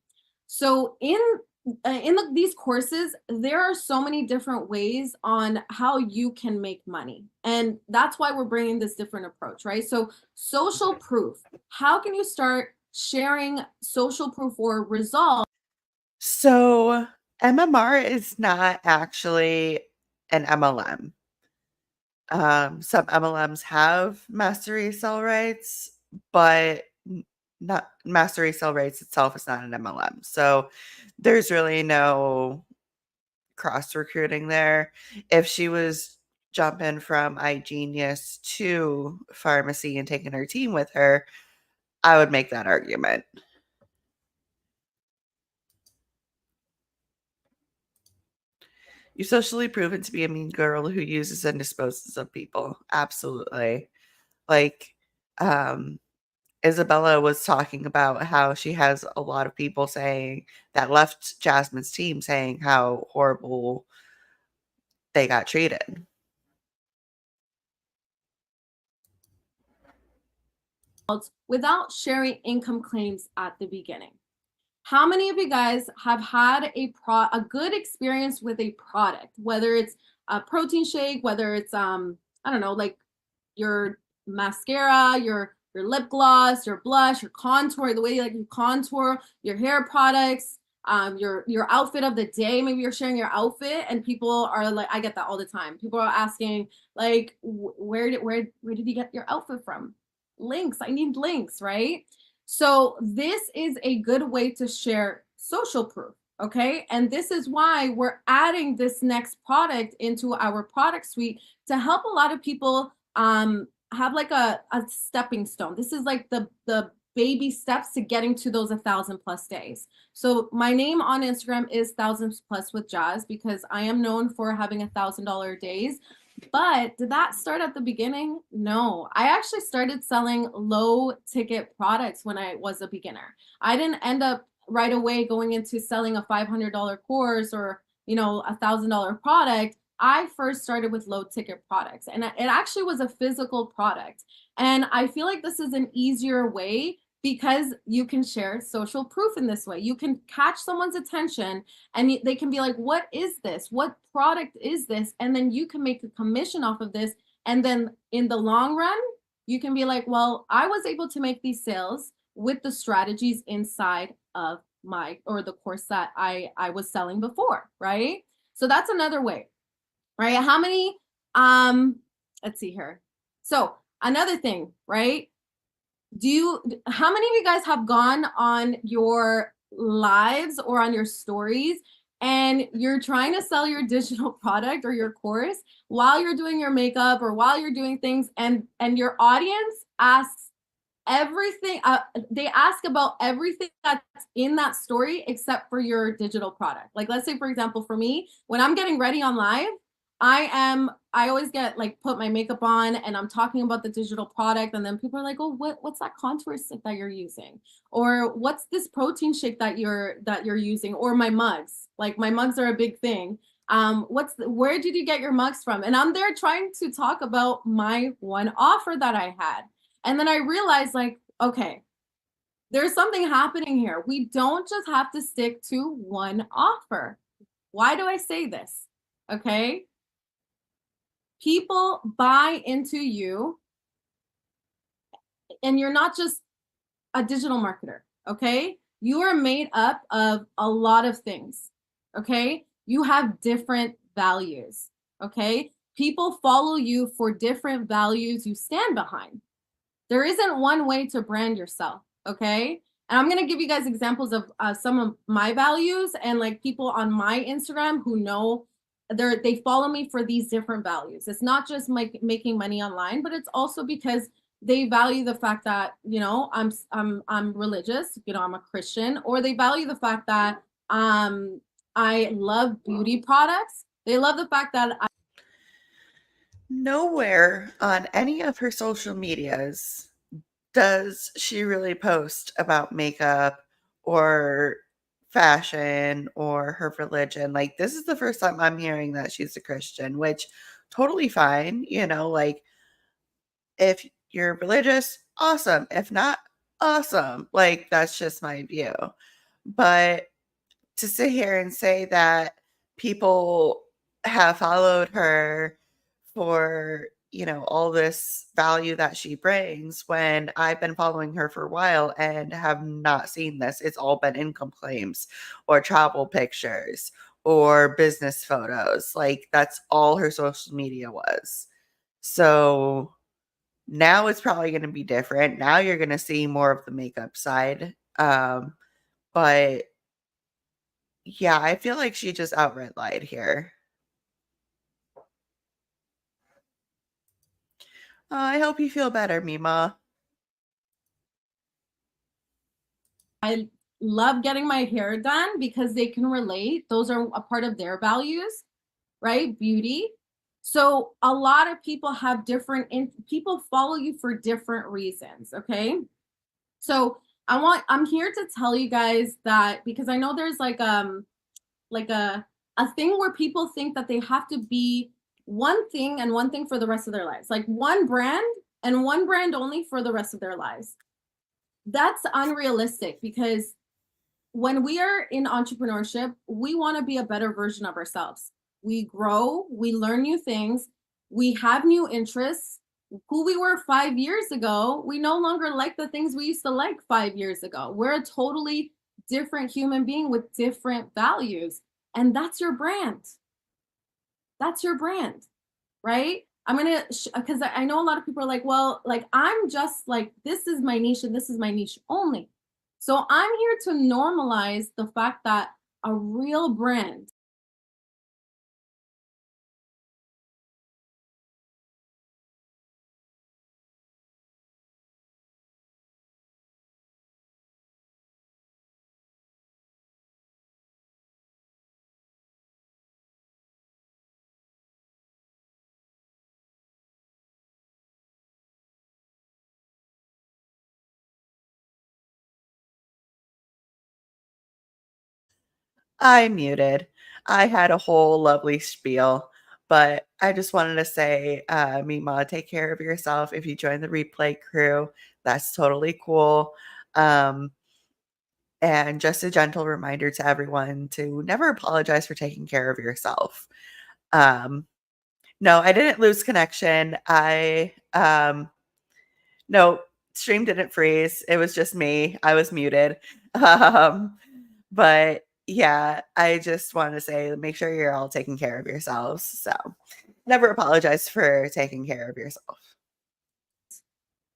So in these courses, there are so many different ways on how you can make money. And that's why we're bringing this different approach, right? So social proof, how can you start sharing social proof or results? So MMR is not actually an MLM. Some MLMs have master resale rights, but not master resale rights itself is not an MLM. So there's really no cross recruiting there. If she was jumping from iGenius to pharmacy and taking her team with her, I would make that argument. You've socially proven to be a mean girl who uses and disposes of people. Absolutely. Like, Isabella was talking about how she has a lot of people saying that left Jasmine's team saying how horrible they got treated. Without sharing income claims at the beginning. How many of you guys have had a good experience with a product, whether it's a protein shake, whether it's I don't know, like your mascara, your lip gloss, your blush, your contour, the way you contour, your hair products, your outfit of the day. Maybe you're sharing your outfit and people are like, I get that all the time. People are asking like, where did you get your outfit from? Links. I need links, right? So this is a good way to share social proof. Okay. And this is why we're adding this next product into our product suite to help a lot of people have like a stepping stone. This is like the baby steps to getting to those 1,000+ days. So my name on Instagram is 1000+ with Jazz because I am known for having $1,000 days. But did that start at the beginning? No, I actually started selling low ticket products when I was a beginner. I didn't end up right away going into selling a $500 course or, $1,000 product. I first started with low ticket products and it actually was a physical product. And I feel like this is an easier way because you can share social proof in this way. You can catch someone's attention and they can be like, what is this? What product is this? And then you can make a commission off of this. And then in the long run, you can be like, well, I was able to make these sales with the strategies inside of the course that I was selling before, right? So that's another way, right? How many, let's see here. So another thing, right? How many of you guys have gone on your lives or on your stories and you're trying to sell your digital product or your course while you're doing your makeup or while you're doing things and your audience asks everything, they ask about everything that's in that story except for your digital product. Like let's say, for example, for me, when I'm getting ready on live, I always get like put my makeup on and I'm talking about the digital product and then people are like, oh, what's that contour stick that you're using? Or what's this protein shake that you're using? Or my mugs, like my mugs are a big thing. Where did you get your mugs from? And I'm there trying to talk about my one offer that I had. And then I realized like, okay, there's something happening here. We don't just have to stick to one offer. Why do I say this? Okay. People buy into you and you're not just a digital marketer, okay? You are made up of a lot of things, okay? You have different values, okay? People follow you for different values you stand behind. There isn't one way to brand yourself, okay? And I'm gonna give you guys examples of some of my values and like people on my Instagram who know they follow me for these different values. It's not just making money online, but it's also because they value the fact that I'm religious, I'm a Christian, or they value the fact that I love beauty products. They love the fact that Nowhere on any of her social medias does she really post about makeup or fashion or her religion. Like, this is the first time I'm hearing that she's a Christian, which totally fine. Like, if you're religious, awesome. If not, awesome. Like, that's just my view. But to sit here and say that people have followed her for, all this value that she brings when I've been following her for a while and have not seen this. It's all been income claims or travel pictures or business photos. Like, that's all her social media was. So now it's probably going to be different. Now you're going to see more of the makeup side. But Yeah, I feel like she just outright lied here. I hope you feel better, Mima. I love getting my hair done because they can relate. Those are a part of their values, right? Beauty. So a lot of people have people follow you for different reasons, okay? So I'm here to tell you guys that because I know there's like a thing where people think that they have to be one thing and one thing for the rest of their lives. Like one brand and one brand only for the rest of their lives. That's unrealistic because when we are in entrepreneurship, we want to be a better version of ourselves. We grow, we learn new things, we have new interests. Who we were 5 years ago, we no longer like the things we used to like 5 years ago. We're a totally different human being with different values. And that's your brand. That's your brand, right? I'm gonna because I know a lot of people are like, well, like I'm just like this is my niche and this is my niche only. So I'm here to normalize the fact that a real brand. I muted. I had a whole lovely spiel, but I just wanted to say, Mima, take care of yourself. If you join the replay crew, that's totally cool. Um, and just a gentle reminder to everyone to never apologize for taking care of yourself. Um, no, I didn't lose connection. No, stream didn't freeze. It was just me. I was muted. Um, but yeah, I just want to say make sure you're all taking care of yourselves. So never apologize for taking care of yourself.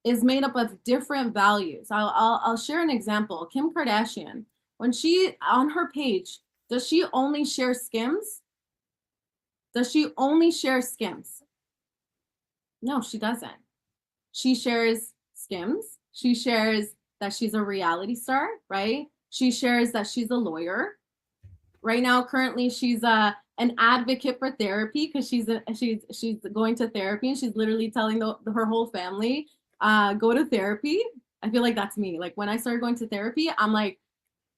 Is made up of different values. I'll share an example. Kim Kardashian, when she on her page, does she only share Skims? Does she only share Skims? No, she doesn't. She shares Skims. She shares that she's a reality star, right? She shares that she's a lawyer. Right now, currently, she's an advocate for therapy because she's going to therapy and she's literally telling her whole family go to therapy. I feel like that's me. Like when I started going to therapy, I'm like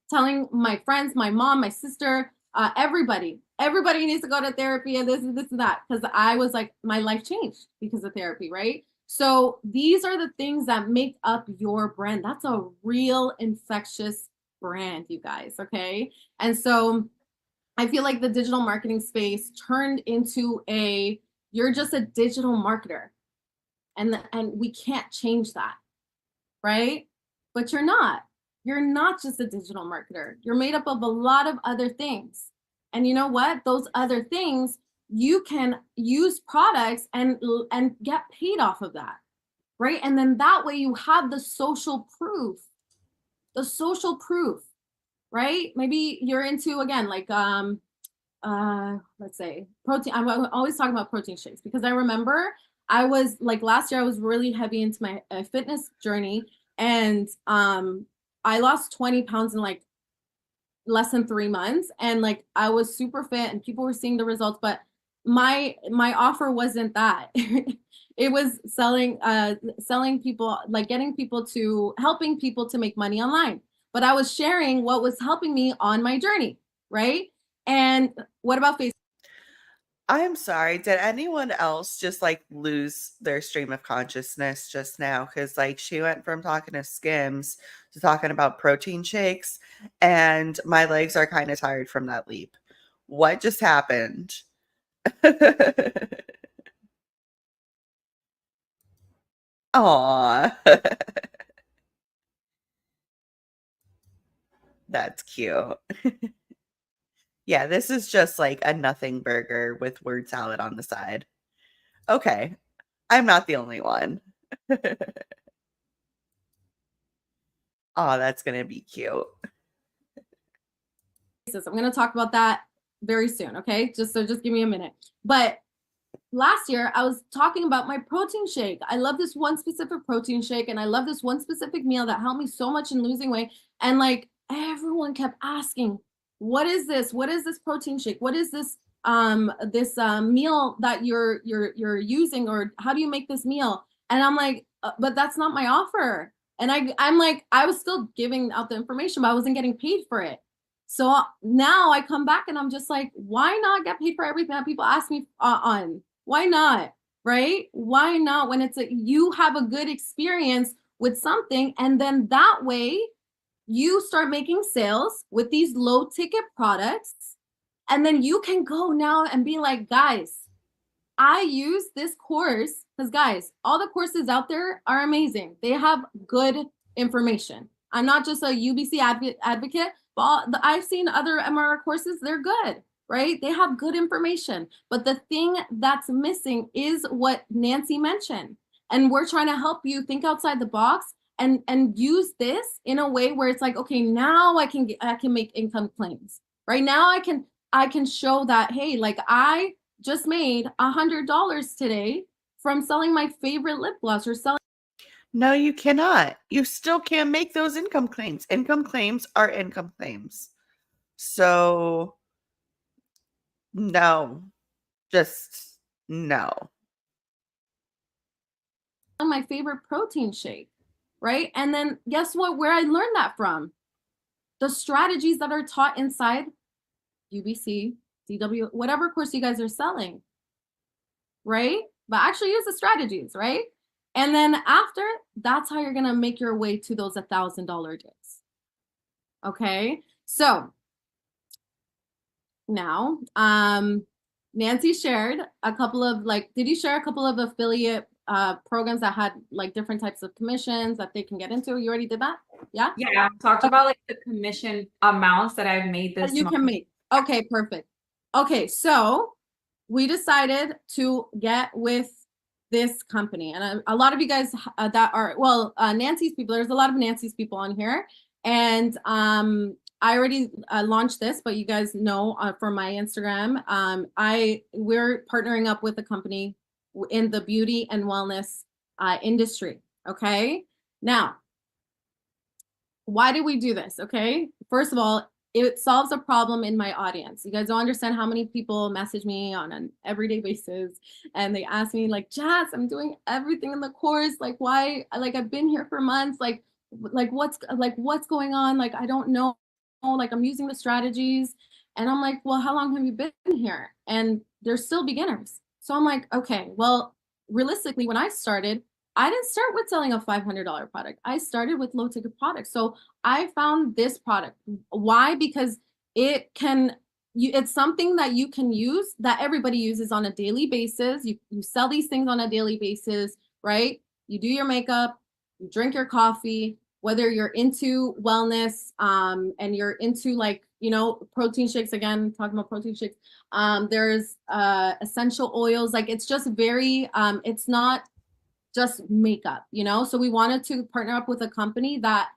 telling my friends, my mom, my sister, everybody needs to go to therapy and this and that because I was like my life changed because of therapy, right? So these are the things that make up your brand. That's a real infectious brand, you guys. Okay, and so I feel like the digital marketing space turned into you're just a digital marketer, and we can't change that, right? But you're not. You're not just a digital marketer. You're made up of a lot of other things. And you know what? Those other things, you can use products and get paid off of that, right? And then that way you have the social proof. The social proof, right? Maybe you're into again like let's say protein. I'm always talking about protein shakes because I remember I was like last year I was really heavy into my fitness journey and I lost 20 pounds in like less than 3 months and like I was super fit and people were seeing the results, but my offer wasn't that. It was selling people, like getting people to helping people to make money online, but I was sharing what was helping me on my journey, right? And what about Facebook? I'm sorry. Did anyone else just like lose their stream of consciousness just now? Because like she went from talking to Skims to talking about protein shakes, and my legs are kind of tired from that leap. What just happened? Aw, that's cute. Yeah, this is just like a nothing burger with word salad on the side. Okay, I'm not the only one. Oh, that's gonna be cute. I'm going to talk about that very soon. Okay. Just give me a minute. But last year I was talking about my protein shake. I love this one specific protein shake, and I love this one specific meal that helped me so much in losing weight. And like everyone kept asking, what is this? What is this protein shake? What is this meal that you're using, or how do you make this meal? And I'm like, but that's not my offer. And I'm like, I was still giving out the information, but I wasn't getting paid for it. So now I come back and I'm just like, why not get paid for everything that people ask me on? Why not? Right? Why not? When you have a good experience with something, and then that way you start making sales with these low ticket products, and then you can go now and be like, guys, I use this course because, guys, all the courses out there are amazing. They have good information. I'm not just a UBC advocate, but I've seen other MRR courses. They're good, right? They have good information. But the thing that's missing is what Nancy mentioned. And we're trying to help you think outside the box and use this in a way where it's like, okay, now I can make income claims. Right now I can show that, hey, like I just made $100 today from selling my favorite lip gloss or selling. No, you cannot. You still can't make those income claims. Income claims are income claims. So, no, just no. My favorite protein shake, right? And then guess what? Where I learned that from? The strategies that are taught inside UBC, DW, whatever course you guys are selling, right? But actually use the strategies, right? And then after, that's how you're going to make your way to those $1,000 days. Okay. So now, Nancy shared a couple of did you share a couple of affiliate programs that had like different types of commissions that they can get into? You already did that? Yeah. Yeah, I talked about like the commission amounts that I've made this you month. can make. Okay, perfect. Okay, so we decided to get with this company, and a lot of you guys that are Nancy's people. There's a lot of Nancy's people on here, and I already launched this, but you guys know from my Instagram, we're partnering up with a company in the beauty and wellness industry. Okay, now why did we do this? Okay, first of all, it solves a problem in my audience. You guys don't understand how many people message me on an everyday basis, and they ask me like, Jazz, I'm doing everything in the course. Like, why? Like, I've been here for months. Like what's going on? Like, I don't know. Like, I'm using the strategies, and I'm like, well, how long have you been here? And they're still beginners. So I'm like, okay, well, realistically, when I started, I didn't start with selling a $500 product. I started with low ticket products. So I found this product. Why? Because it's something that you can use, that everybody uses on a daily basis. You sell these things on a daily basis, right? You do your makeup, you drink your coffee, whether you're into wellness and you're into protein shakes, again, talking about protein shakes. There's essential oils. Like, it's just very, it's not just makeup, so we wanted to partner up with a company that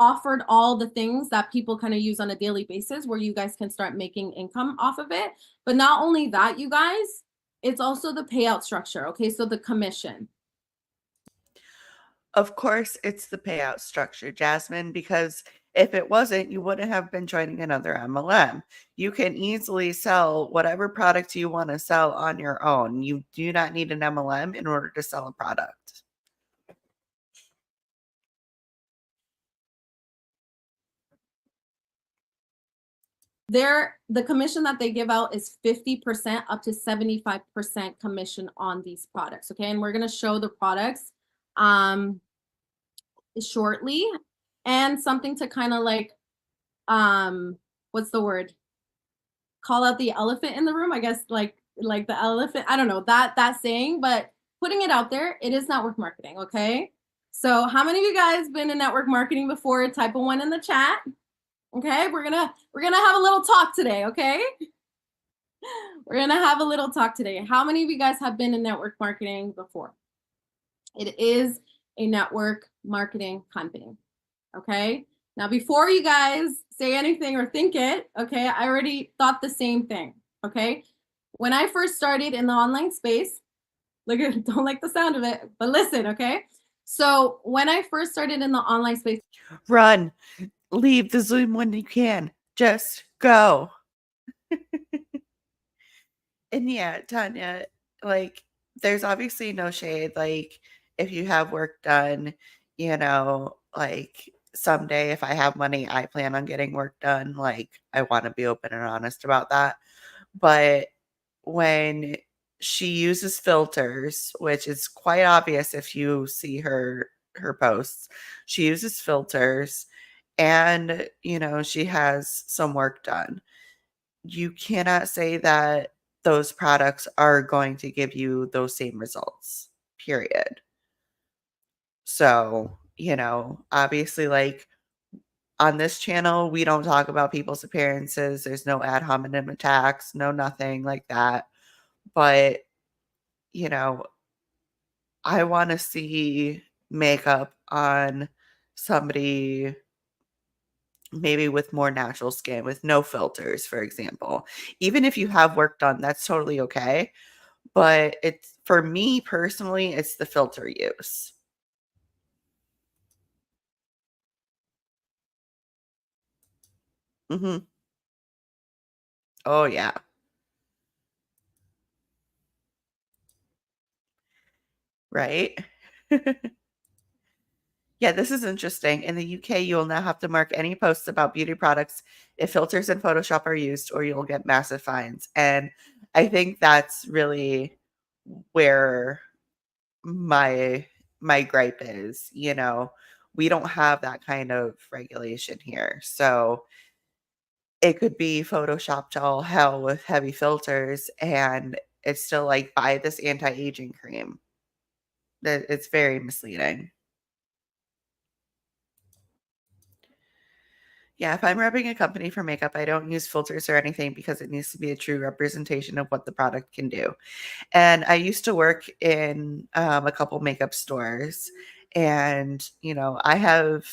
offered all the things that people kind of use on a daily basis, where you guys can start making income off of it. But not only that, you guys, it's also the payout structure. Okay, so the commission. Of course, it's the payout structure, Jasmine, because if it wasn't, you wouldn't have been joining another MLM. You can easily sell whatever product you want to sell on your own. You do not need an MLM in order to sell a product. The commission that they give out is 50% up to 75% commission on these products. Okay, and we're going to show the products shortly, and something to kind of what's the word, call out the elephant in the room, I guess, like the elephant, I don't know that saying, but putting it out there, it is network marketing. Okay, so how many of you guys been in network marketing before? Type a 1 in the chat. Okay, we're gonna have a little talk today. Okay, we're gonna have a little talk today. How many of you guys have been in network marketing before? It is a network marketing company. Okay, Now, before you guys say anything or think it, okay, I already thought the same thing, okay? When I first started in the online space, look at, don't like the sound of it, but listen, okay? So when I first started in the online space, Run. Leave the Zoom when you can. Just go. And yeah, Tanya, like, there's obviously no shade. Like, if you have work done, like someday if I have money, I plan on getting work done. Like, I want to be open and honest about that. But when she uses filters, which is quite obvious if you see her posts, she uses filters and, she has some work done. You cannot say that those products are going to give you those same results, period. So, obviously, like on this channel, we don't talk about people's appearances. There's no ad hominem attacks, no nothing like that. But, you know, I want to see makeup on somebody maybe with more natural skin, with no filters, for example. Even if you have work done, that's totally okay. But it's for me personally, it's the filter use. Mhm. Oh, yeah. Right? Yeah, this is interesting. In the UK, you will now have to mark any posts about beauty products if filters in Photoshop are used, or you'll get massive fines. And I think that's really where my my gripe is, we don't have that kind of regulation here. So it could be photoshopped to all hell with heavy filters, and it's still like, buy this anti-aging cream. That it's very misleading. Yeah, if I'm repping a company for makeup, I don't use filters or anything because it needs to be a true representation of what the product can do. And I used to work in a couple makeup stores, and I have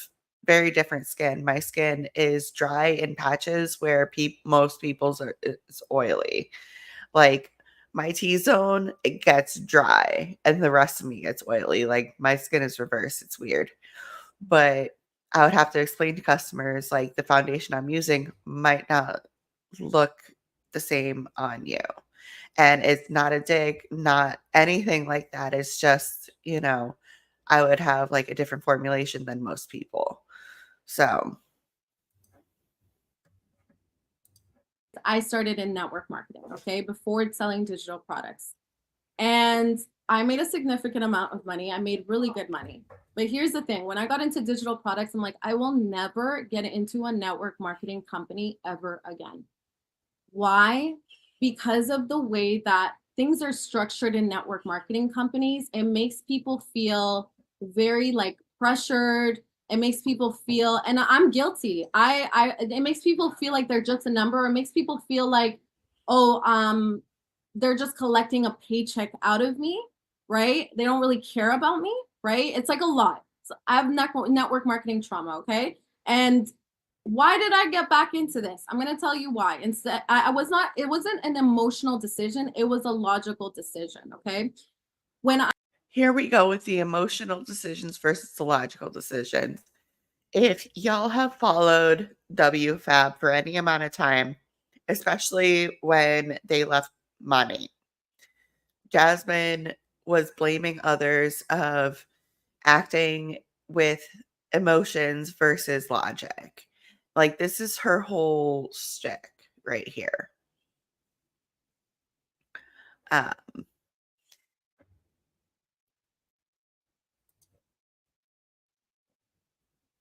very different skin. My skin is dry in patches where most people's is oily. Like my T zone, it gets dry, and the rest of me gets oily. Like my skin is reversed. It's weird. But I would have to explain to customers like the foundation I'm using might not look the same on you. And it's not a dig, not anything like that. It's just, I would have like a different formulation than most people. So, I started in network marketing, okay, before selling digital products. And I made a significant amount of money. I made really good money. But here's the thing, when I got into digital products, I'm like, I will never get into a network marketing company ever again. Why? Because of the way that things are structured in network marketing companies, it makes people feel very like pressured. It makes people feel, and I'm guilty. It makes people feel like they're just a number. It makes people feel like, oh, they're just collecting a paycheck out of me, right? They don't really care about me, right? It's like a lot. So I have network marketing trauma, okay? And why did I get back into this? I'm going to tell you why. Instead, I was not, it wasn't an emotional decision. It was a logical decision. Okay. When I, here we go with the emotional decisions versus the logical decisions. If y'all have followed WFABB for any amount of time, especially when they left money, Jasmine was blaming others of acting with emotions versus logic. Like, this is her whole shtick right here. Uh,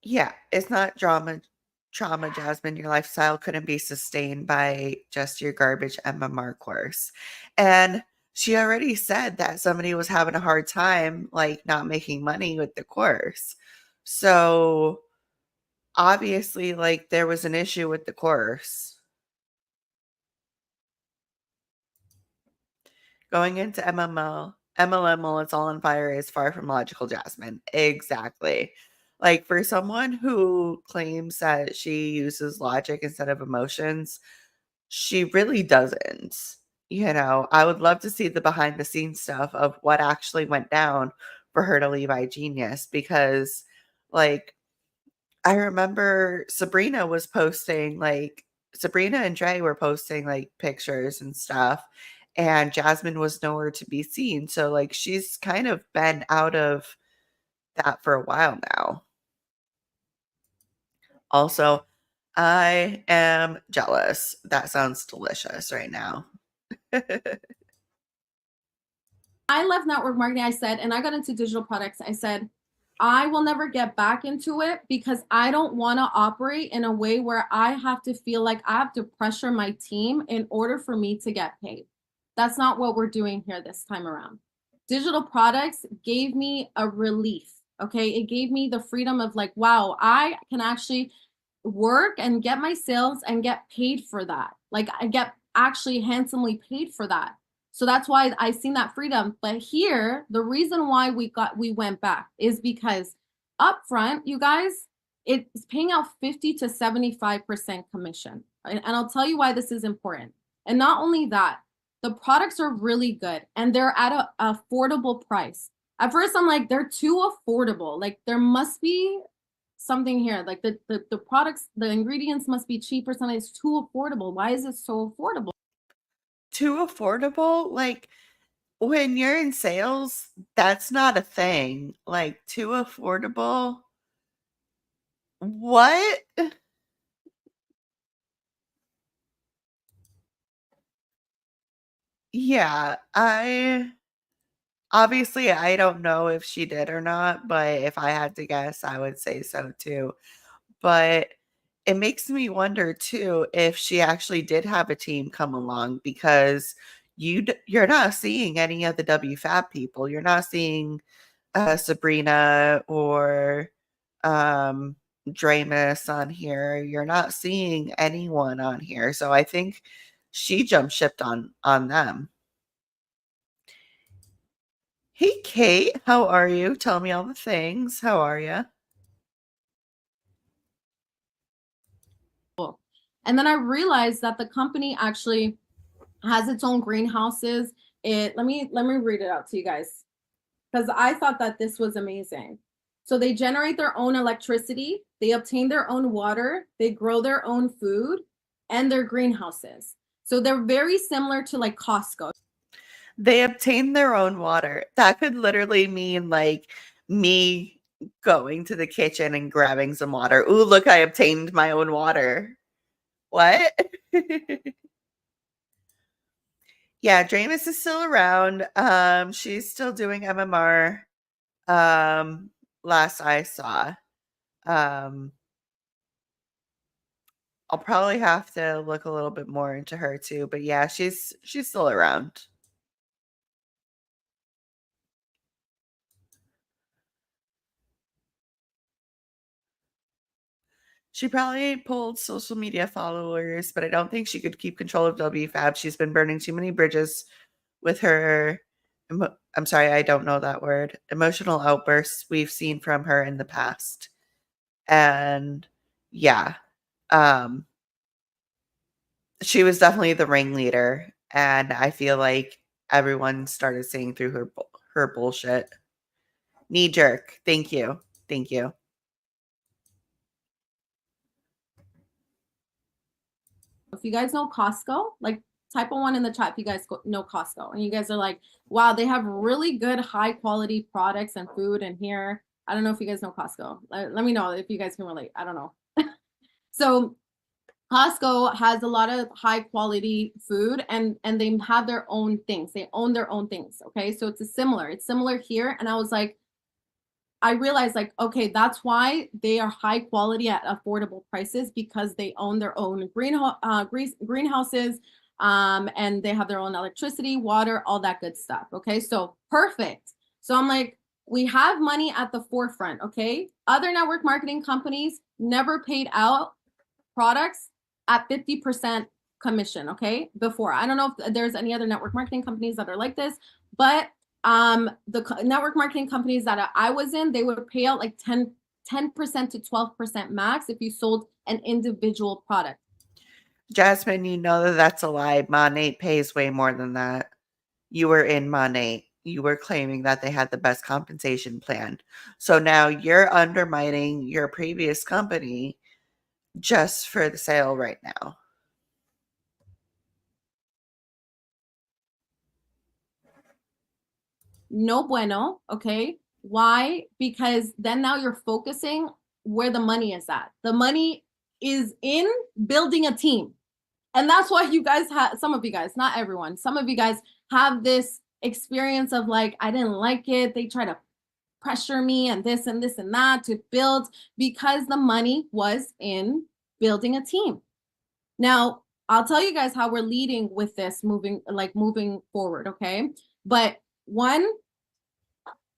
yeah, it's not trauma, Jasmine. Your lifestyle couldn't be sustained by just your garbage MMR course. And she already said that somebody was having a hard time, like, not making money with the course. So obviously, like, there was an issue with the course. Going into MLM while it's all on fire is far from logical, Jasmine. Exactly. Like, for someone who claims that she uses logic instead of emotions, she really doesn't. You know, I would love to see the behind the scenes stuff of what actually went down for her to leave iGenius because, like, I remember Sabrina and Dre were posting like pictures and stuff, and Jasmine was nowhere to be seen. So, like, she's kind of been out of that for a while now. Also, I am jealous. That sounds delicious right now. I left network marketing, I said, and I got into digital products. I said, I will never get back into it because I don't want to operate in a way where I have to feel like I have to pressure my team in order for me to get paid. That's not what we're doing here this time around. Digital products gave me a relief. Okay. It gave me the freedom of like, wow, I can actually work and get my sales and get paid for that. Like I get actually handsomely paid for that. So that's why I seen that freedom. But here, the reason why we went back is because upfront, you guys, it's paying out 50 to 75% commission. And I'll tell you why this is important. And not only that, the products are really good and they're at an affordable price. At first, I'm like, they're too affordable. Like there must be something here. Like the products, the ingredients must be cheaper. Something is too affordable. Why is it so affordable? Too affordable? Like, when you're in sales, that's not a thing. Like, too affordable? What? Yeah, I don't know if she did or not, but if I had to guess, I would say so too. But it makes me wonder too if she actually did have a team come along because you're not seeing any of the WFAB people. You're not seeing Sabrina or um, Dramus on here. You're not seeing anyone on here. So I think she jumped shipped on them. Hey Kate, how are you? Tell me all the things. How are you? And then I realized that the company actually has its own greenhouses. Let me read it out to you guys because I thought that this was amazing. So they generate their own electricity, they obtain their own water, they grow their own food, and their greenhouses. So they're very similar to like Costco. They obtain their own water. That could literally mean like me going to the kitchen and grabbing some water. Ooh, look, I obtained my own water. What? Yeah, Dramus is still around. She's still doing MMR. Last I saw. Um, I'll probably have to look a little bit more into her too, but yeah, she's still around. She probably pulled social media followers, but I don't think she could keep control of WFAB. She's been burning too many bridges with her I'm sorry, I don't know that word. Emotional outbursts we've seen from her in the past. And yeah, um she was definitely the ringleader, and I feel like everyone started seeing through her bullshit. Knee jerk. Thank you. Thank you. If you guys know Costco, like type of one in the chat if you guys know Costco and you guys are like, wow, they have really good high quality products and food in here. I don't know if you guys know Costco. Let me know if you guys can relate. I don't know. So Costco has a lot of high quality food and they have their own things. They own their own things. Okay. So it's similar here. And I was like, I realized like, okay, that's why they are high quality at affordable prices because they own their own greenhouses, and they have their own electricity, water, all that good stuff. Okay, so perfect. So I'm like, we have money at the forefront. Okay, other network marketing companies never paid out products at 50% commission. Okay, before I don't know if there's any other network marketing companies that are like this, but the network marketing companies that I was in, they would pay out like 10% to 12% max if you sold an individual product. Jasmine, you know that that's a lie. Monat pays way more than that. You were in Monat. You were claiming that they had the best compensation plan. So now you're undermining your previous company just for the sale right now. No bueno, okay? Why? Because then now you're focusing where the money is at. The money is in building a team. And that's why you guys have, some of you guys, not everyone, some of you guys have this experience of like, I didn't like it. They try to pressure me and this and this and that to build, because the money was in building a team. Now, I'll tell you guys how we're leading with this moving forward, okay? But one,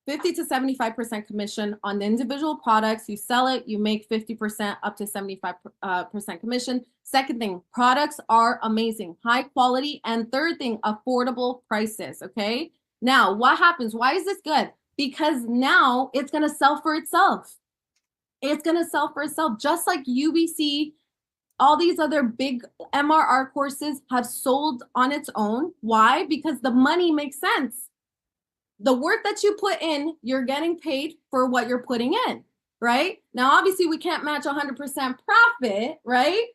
50 to 75% commission on the individual products. You sell it, you make 50% up to 75% commission. Second thing, products are amazing, high quality. And third thing, affordable prices, okay? Now, what happens? Why is this good? Because now it's going to sell for itself. It's going to sell for itself, just like UBC. All these other big MRR courses have sold on its own. Why? Because the money makes sense. The work that you put in, you're getting paid for what you're putting in, right? Now, obviously, we can't match 100% profit, right?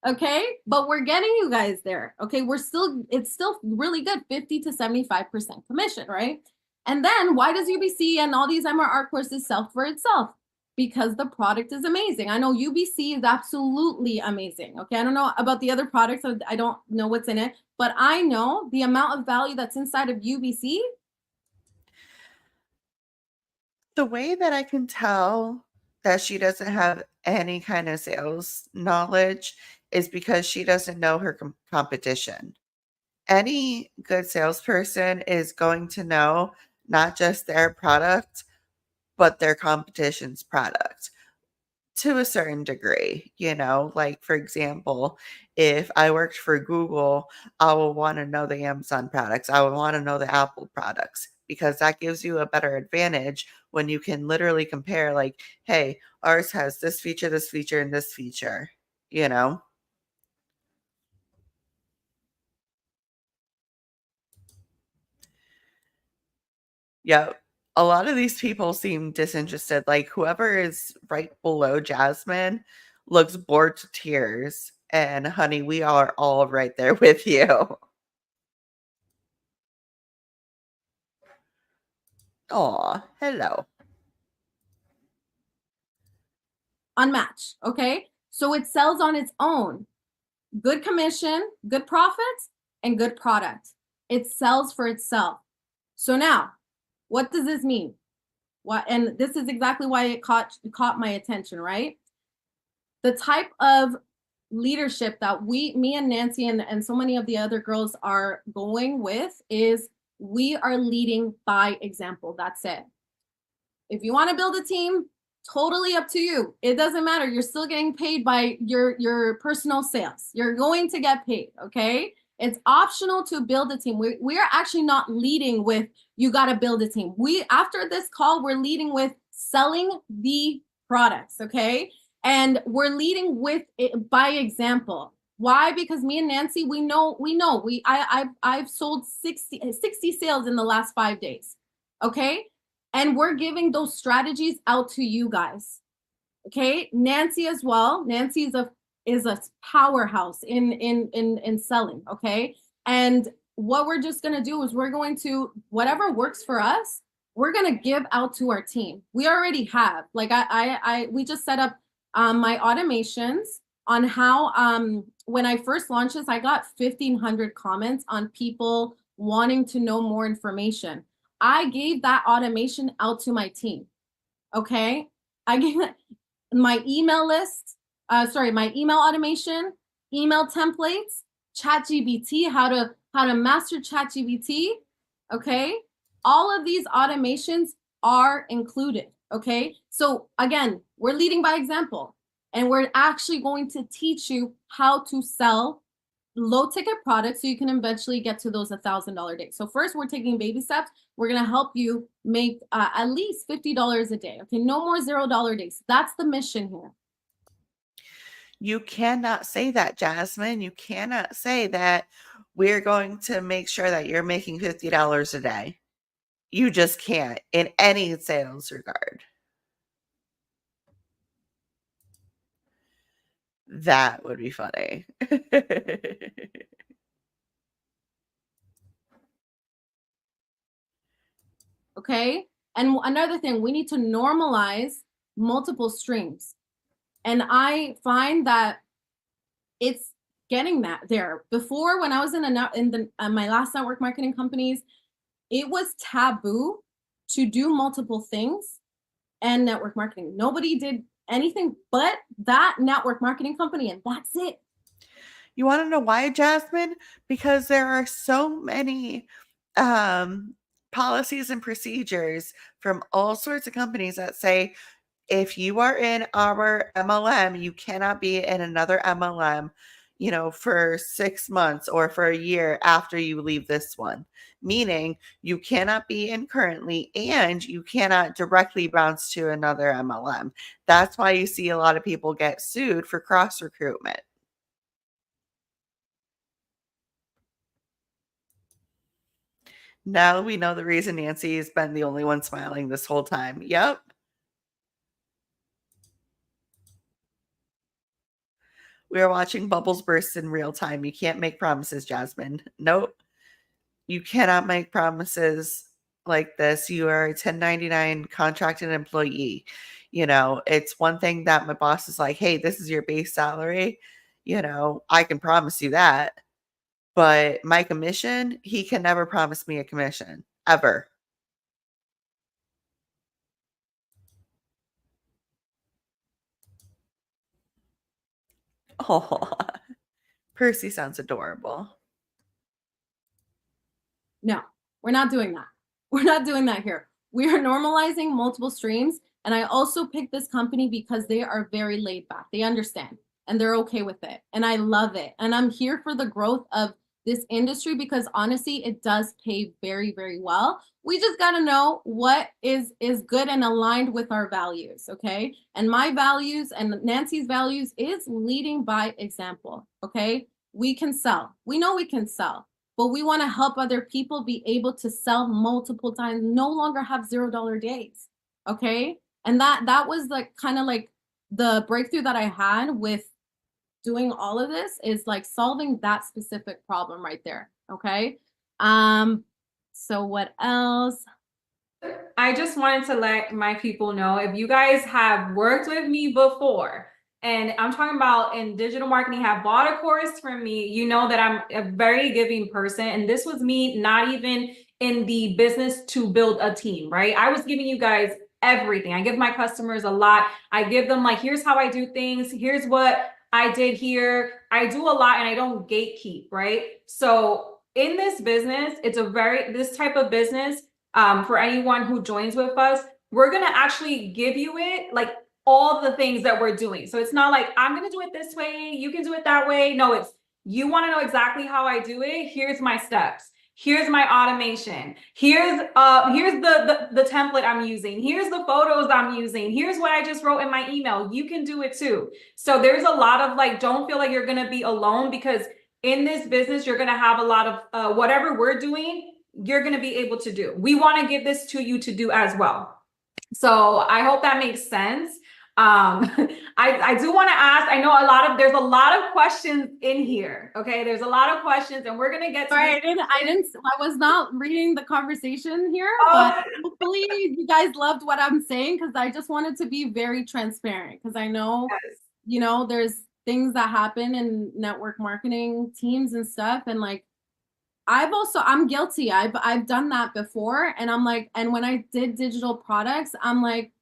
Okay, but we're getting you guys there. Okay, it's still really good, 50 to 75% commission, right? And then why does UBC and all these MRR courses sell for itself? Because the product is amazing. I know UBC is absolutely amazing. Okay, I don't know about the other products. I don't know what's in it, but I know the amount of value that's inside of UBC. The way that I can tell that she doesn't have any kind of sales knowledge is because she doesn't know her competition. Any good salesperson is going to know not just their product, but their competition's product to a certain degree. Like for example, if I worked for Google, I will want to know the Amazon products. I would want to know the Apple products, because that gives you a better advantage when you can literally compare, like, hey, ours has this feature, and this feature, you know? Yep. A lot of these people seem disinterested. Like whoever is right below Jasmine looks bored to tears. And honey, we are all right there with you. Aw, hello. Unmatched, okay? So it sells on its own. Good commission, good profits, and good product. It sells for itself. So now, what does this mean? And this is exactly why it caught my attention, right? The type of leadership that me and Nancy and so many of the other girls are going with is we are leading by example. That's it. If you want to build a team, totally up to you. It doesn't matter. You're still getting paid by your personal sales. You're going to get paid, okay? It's optional to build a team. We are actually not leading with you got to build a team. After this call, we're leading with selling the products, okay? And we're leading with it by example. Why? Because me and Nancy, we know. I've sold 60 sales in the last 5 days, okay? And we're giving those strategies out to you guys. Okay. Nancy as well. Nancy is a powerhouse in selling. Okay. And what we're just going to do is we're going to, whatever works for us, we're going to give out to our team. We already have, like, we just set up my automations on how, when I first launched this, I got 1,500 comments on people wanting to know more information. I gave that automation out to my team. Okay. I gave my email list, my email automation, email templates, ChatGPT, how to master ChatGPT. Okay. All of these automations are included. Okay. So again, we're leading by example, and we're actually going to teach you how to sell low ticket products so you can eventually get to those $1,000 days. So first, we're taking baby steps. We're going to help you make at least $50 a day. Okay, no more $0 days. That's the mission here. You cannot say that, Jasmine. You cannot say that we're going to make sure that you're making $50 a day. You just can't in any sales regard. That would be funny. Okay. And another thing, we need to normalize multiple streams. And I find that it's getting that there. Before, when I was in my last network marketing companies, it was taboo to do multiple things and network marketing. Nobody did anything but that network marketing company, and that's it. You want to know why, Jasmine? Because there are so many policies and procedures from all sorts of companies that say if you are in our MLM, you cannot be in another MLM, for 6 months or for a year after you leave this one. Meaning you cannot be in currently and you cannot directly bounce to another MLM. That's why you see a lot of people get sued for cross recruitment. Now we know the reason Nancy has been the only one smiling this whole time. Yep. We are watching bubbles burst in real time. You can't make promises, Jasmine. Nope. You cannot make promises like this. You are a 1099 contracted employee. It's one thing that my boss is like, hey, this is your base salary. I can promise you that. But my commission, he can never promise me a commission, ever. Oh, Percy sounds adorable. No, we're not doing that. We're not doing that here. We are normalizing multiple streams. And I also picked this company because they are very laid back. They understand and they're okay with it. And I love it. And I'm here for the growth of this industry because honestly, it does pay very, very well. We just got to know what is good and aligned with our values. Okay. And my values and Nancy's values is leading by example. Okay. We can sell. We know we can sell, but we want to help other people be able to sell multiple times, no longer have $0 days. Okay. And that was like kind of like the breakthrough that I had with doing all of this is like solving that specific problem right there. Okay. So what else? I just wanted to let my people know, if you guys have worked with me before, and I'm talking about in digital marketing, have bought a course from me, you know that I'm a very giving person. And this was me not even in the business to build a team, right? I was giving you guys everything. I give my customers a lot. I give them like, here's how I do things. Here's what I did here. I do a lot and I don't gatekeep, right? So in this business, it's this type of business, for anyone who joins with us, we're going to actually give you it like all the things that we're doing. So it's not like, I'm going to do it this way, you can do it that way. No, it's, you want to know exactly how I do it. Here's my steps. Here's my automation. Here's the template I'm using. Here's the photos I'm using. Here's what I just wrote in my email. You can do it too. So there's a lot of like, don't feel like you're going to be alone, because in this business, you're going to have a lot of whatever we're doing, you're going to be able to do. We want to give this to you to do as well. So I hope that makes sense. I do want to ask, I know there's a lot of questions in here. Okay. There's a lot of questions and we're going to get to Sorry, I was not reading the conversation here, Oh. but hopefully you guys loved what I'm saying, because I just wanted to be very transparent, because I know, Yes. There's things that happen in network marketing teams and stuff. And like, I'm guilty. I've done that before. And I'm like, and when I did digital products, I'm like,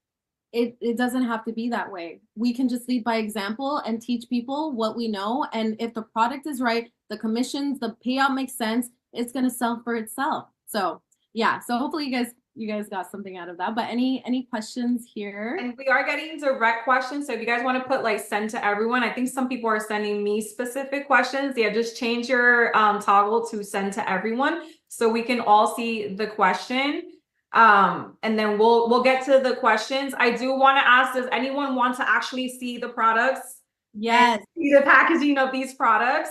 it doesn't have to be that way. We can just lead by example and teach people what we know. And if the product is right, the commissions, the payout makes sense, it's going to sell for itself. So yeah, so hopefully you guys you guys got something out of that. But any questions here? And we are getting direct questions. So if you guys want to put like send to everyone, I think some people are sending me specific questions. Yeah, just change your toggle to send to everyone so we can all see the question. And then we'll get to the questions. I do want to ask, does anyone want to actually see the products? Yes. See the packaging of these products?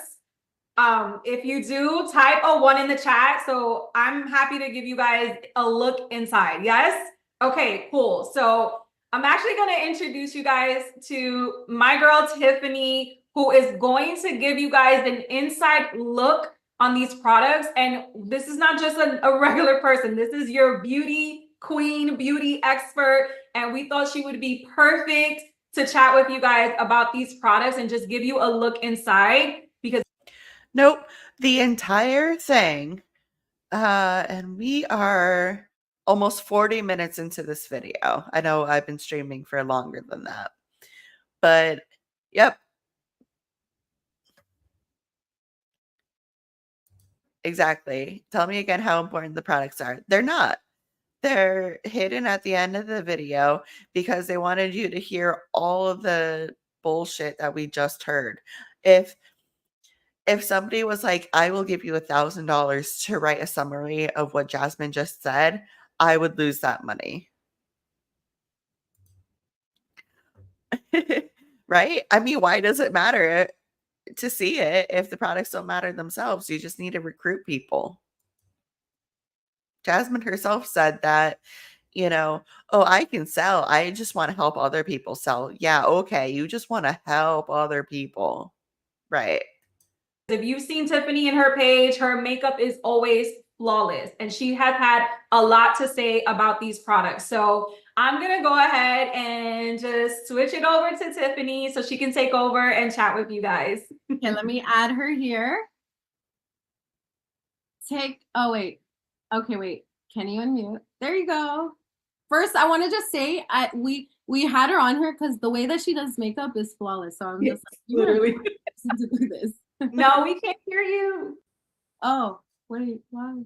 If you do, type a 1 in the chat. So I'm happy to give you guys a look inside. Yes? Okay, cool. So I'm actually going to introduce you guys to my girl, Tiffany, who is going to give you guys an inside look on these products. And this is not just a regular person. This is your beauty queen, beauty expert. And we thought she would be perfect to chat with you guys about these products and just give you a look inside. Because Nope, the entire thing. And we are almost 40 minutes into this video. I know I've been streaming for longer than that. But yep. Exactly. Tell me again how important the products are. They're not. They're hidden at the end of the video because they wanted you to hear all of the bullshit that we just heard. If somebody was like, I will give you $1,000 to write a summary of what Jasmine just said, I would lose that money. Right? I mean, why does it matter to see it if the products don't matter themselves? You just need to recruit people. Jasmine herself said that, oh, I can sell. I just want to help other people sell. Yeah, okay. You just want to help other people. Right. if you've seen Tiffany in her page, her makeup is always flawless. And she has had a lot to say about these products. So I'm going to go ahead and just switch it over to Tiffany so she can take over and chat with you guys. Okay, let me add her here. Oh, wait. Okay, wait. Can you unmute? There you go. First, I want to just say we had her on here because the way that she does makeup is flawless. So I'm just like, literally to do this. No, we can't hear you. Oh, wait, why?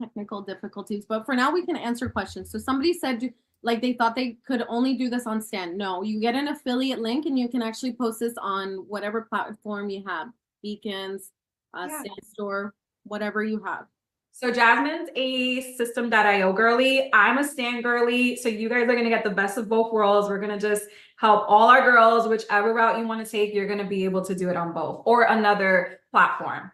Technical difficulties, but for now we can answer questions. So somebody said like they thought they could only do this on Stan. No, you get an affiliate link and you can actually post this on whatever platform you have, Beacons, Stan Store, whatever you have. So Jasmine's a system.io girly. I'm a Stan girly. So you guys are going to get the best of both worlds. We're going to just help all our girls, whichever route you want to take, you're going to be able to do it on both or another platform.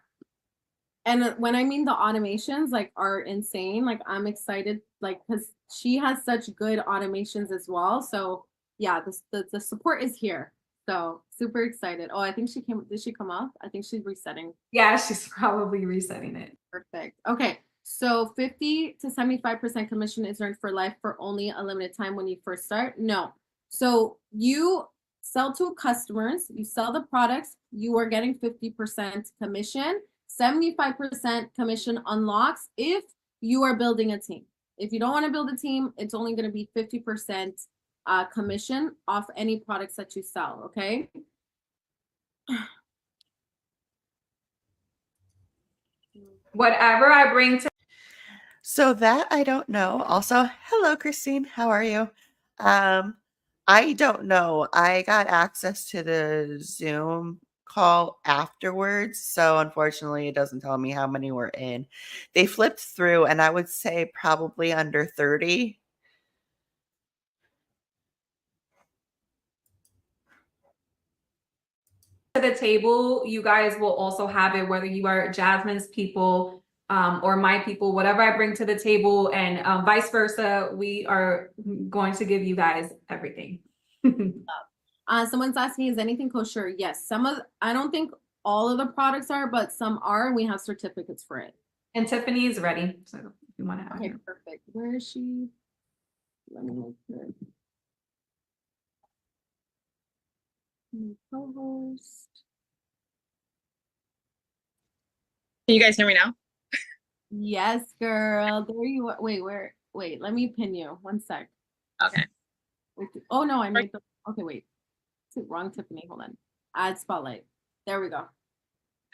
And when I mean the automations like are insane, like I'm excited, like because she has such good automations as well. So yeah, the support is here. So super excited. Oh, I think she came. Did she come up? I think she's resetting. Yeah, she's probably resetting it. Perfect. Okay. So 50 to 75% commission is earned for life for only a limited time when you first start. No. So you sell to customers, you sell the products, you are getting 50% commission. 75% commission unlocks if you are building a team. If you don't want to build a team, it's only going to be 50% commission off any products that you sell, okay? Whatever I bring to So that I don't know. Also, hello, Christine. How are you? I don't know. I got access to the Zoom call afterwards, so unfortunately it doesn't tell me how many were in. They flipped through and I would say probably under 30. the table, you guys will also have it, whether you are Jasmine's people or my people, whatever I bring to the table, and vice versa. We are going to give you guys everything. Someone's asking, is anything kosher? Yes, I don't think all of the products are, but some are, and we have certificates for it. And Tiffany is ready, so if you want to. Okay, perfect. Where is she? Let me look good. Co-host. Can you guys hear me now? Yes, girl. There you are. Wait, let me pin you. One sec. Okay. Oh no, I made the okay, wait. Wrong Tiffany. Hold on. Ad spotlight. There we go. All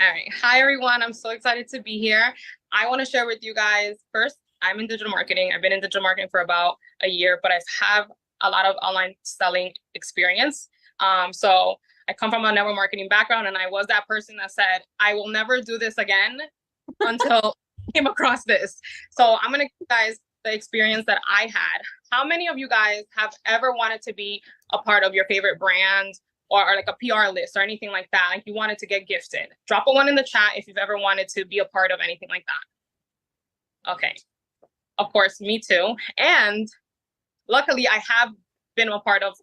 right. Hi, everyone. I'm so excited to be here. I want to share with you guys first, I'm in digital marketing. I've been in digital marketing for about a year, but I have a lot of online selling experience. So I come from a network marketing background, and I was that person that said, I will never do this again until I came across this. So I'm going to give you guys the experience that I had. How many of you guys have ever wanted to be a part of your favorite brand or like a PR list or anything like that? Like you wanted to get gifted? Drop a 1 in the chat if you've ever wanted to be a part of anything like that. Okay. Of course, me too. And luckily, I have been a part of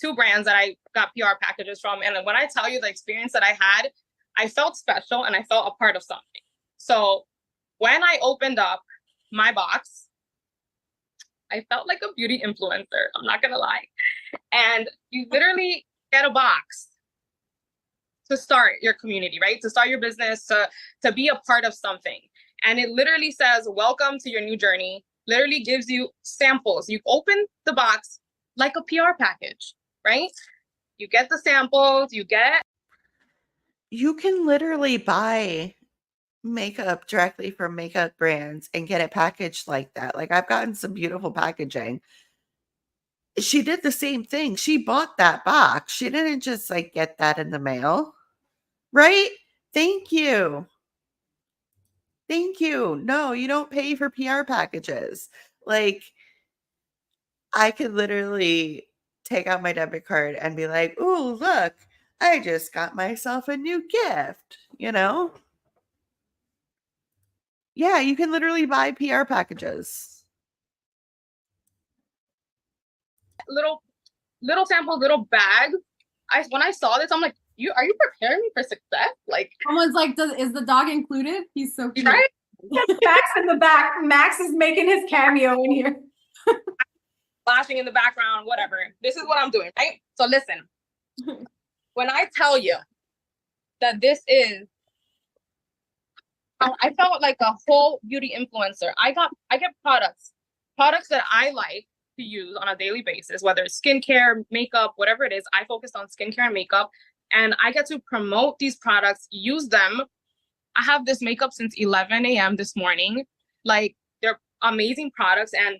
2 brands that I got PR packages from. And when I tell you the experience that I had, I felt special and I felt a part of something. So when I opened up my box, I felt like a beauty influencer. I'm not going to lie. And you literally get a box to start your community, right? To start your business, to be a part of something. And it literally says, welcome to your new journey. Literally gives you samples. You open the box like a PR package, right? You get the samples, you can literally buy makeup directly from makeup brands and get it packaged like that. Like I've gotten some beautiful packaging. She did the same thing. She bought that box. She didn't just like get that in the mail. Right? Thank you. Thank you. No, you don't pay for PR packages. Like I could literally take out my debit card and be like, "Ooh, look, I just got myself a new gift," you know? Yeah, you can literally buy PR packages. little sample, little bag. When I saw this, I'm like, are you preparing me for success? Like Someone's like, is the dog included? He's so cute. Right? Max in the back. Max is making his cameo in here. Flashing in the background, whatever. This is what I'm doing, right? So listen, when I tell you that this is, I felt like a whole beauty influencer. I get products that I like to use on a daily basis, whether it's skincare, makeup, whatever it is. I focus on skincare and makeup, and I get to promote these products, use them. I have this makeup since 11 a.m. this morning. Like they're amazing products, and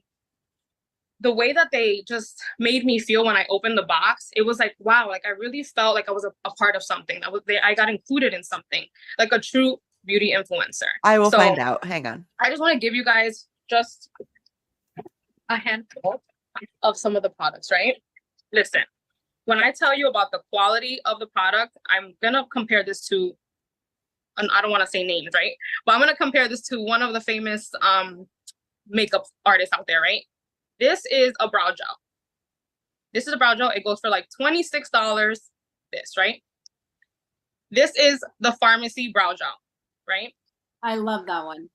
the way that they just made me feel when I opened the box, it was like, wow, like I really felt like I was a part of something. I got included in something, like a true beauty influencer. I will find out. Hang on. I just want to give you guys just a handful of some of the products, right? Listen, when I tell you about the quality of the product, I'm going to compare this to, and I don't want to say names, right? But I'm going to compare this to one of the famous makeup artists out there, right? This is a brow gel. This is a brow gel. It goes for like $26. This, right? This is the Pharmacy brow gel, right? I love that one.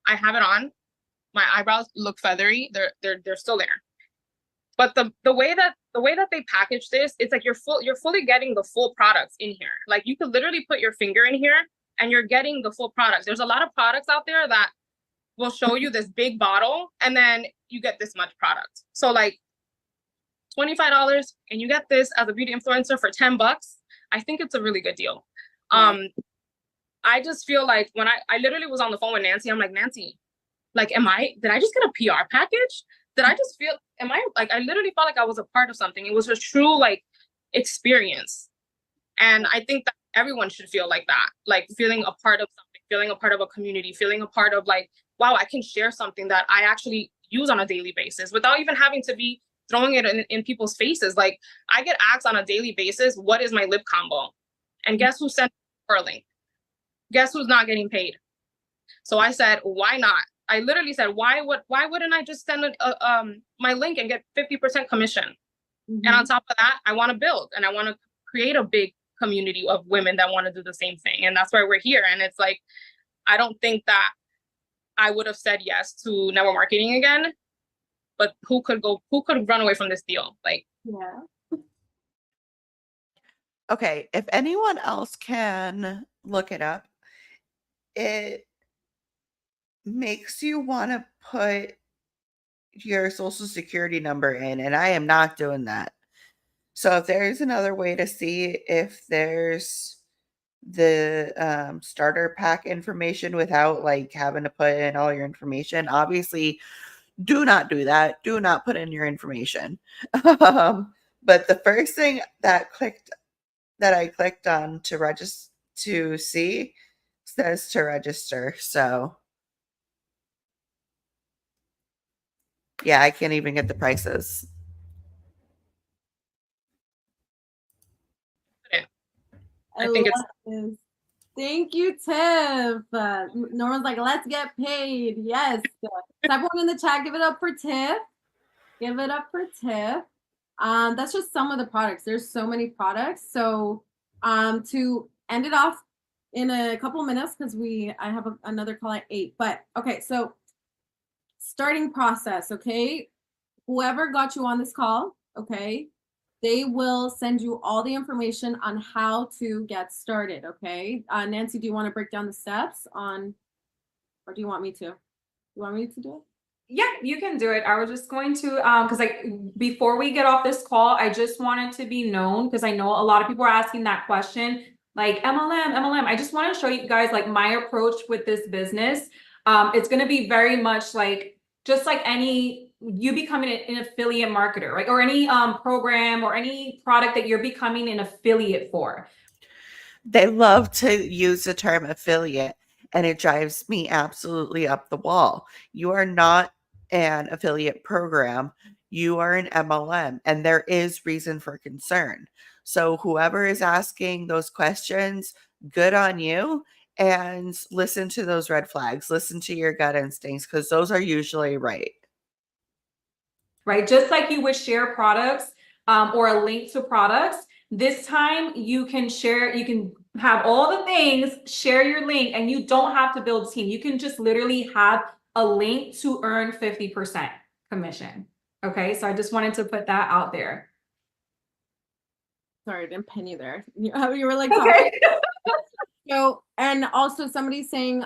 I have it on. My eyebrows look feathery. They're still there. But the way that they package this, it's like you're fully getting the full products in here. Like you could literally put your finger in here and you're getting the full products. There's a lot of products out there that will show you this big bottle and then you get this much product. So like $25 and you get this as a beauty influencer for $10. I think it's a really good deal. Yeah. I just feel like when I literally was on the phone with Nancy, I'm like, Nancy, like, did I just get a PR package? Did I just feel, I literally felt like I was a part of something. It was a true like experience. And I think that everyone should feel like that, like feeling a part of something, feeling a part of a community, feeling a part of like, wow, I can share something that I actually use on a daily basis without even having to be throwing it in people's faces. Like I get asked on a daily basis, what is my lip combo? And guess who sent her link? Guess who's not getting paid? So I said, why not? I literally said, why wouldn't I just send my link and get 50% commission? Mm-hmm. And on top of that, I want to build and I want to create a big community of women that want to do the same thing. And that's why we're here. And it's like, I don't think that I would have said yes to network marketing again, but who could run away from this deal? Like, yeah. Okay. If anyone else can look it up, it makes you want to put your social security number in, and I am not doing that. So if there's another way to see if there's the starter pack information without like having to put in all your information, obviously do not do that. Do not put in your information. But the first thing that I clicked on to register to see says to register. So yeah, I can't even get the prices. I think it's love this. Thank you, Tiff. Norman's like, let's get paid. Yes. So everyone in the chat, give it up for Tiff. Give it up for Tiff. That's just some of the products. There's so many products. So to end it off in a couple minutes, because I have another call at 8. But okay, so starting process, okay? Whoever got you on this call, okay, they will send you all the information on how to get started, okay? Nancy, do you want to break down the steps on, or do you want me to? You want me to do it? Yeah, you can do it. I was just going to, because like before we get off this call, I just wanted to be known, because I know a lot of people are asking that question, like MLM. I just want to show you guys like my approach with this business. It's going to be very much like, just like you becoming an affiliate marketer, right? Or any program or any product that you're becoming an affiliate for. They love to use the term affiliate, and it drives me absolutely up the wall. You are not an affiliate program. You are an MLM, and there is reason for concern. So whoever is asking those questions, good on you, and listen to those red flags. Listen to your gut instincts, because those are usually right. Right? Just like you would share products or a link to products, this time you can share, you can have all the things, share your link, and you don't have to build a team. You can just literally have a link to earn 50% commission. Okay, so I just wanted to put that out there. Sorry, I didn't pin you there. You were like, okay. So, and also somebody's saying,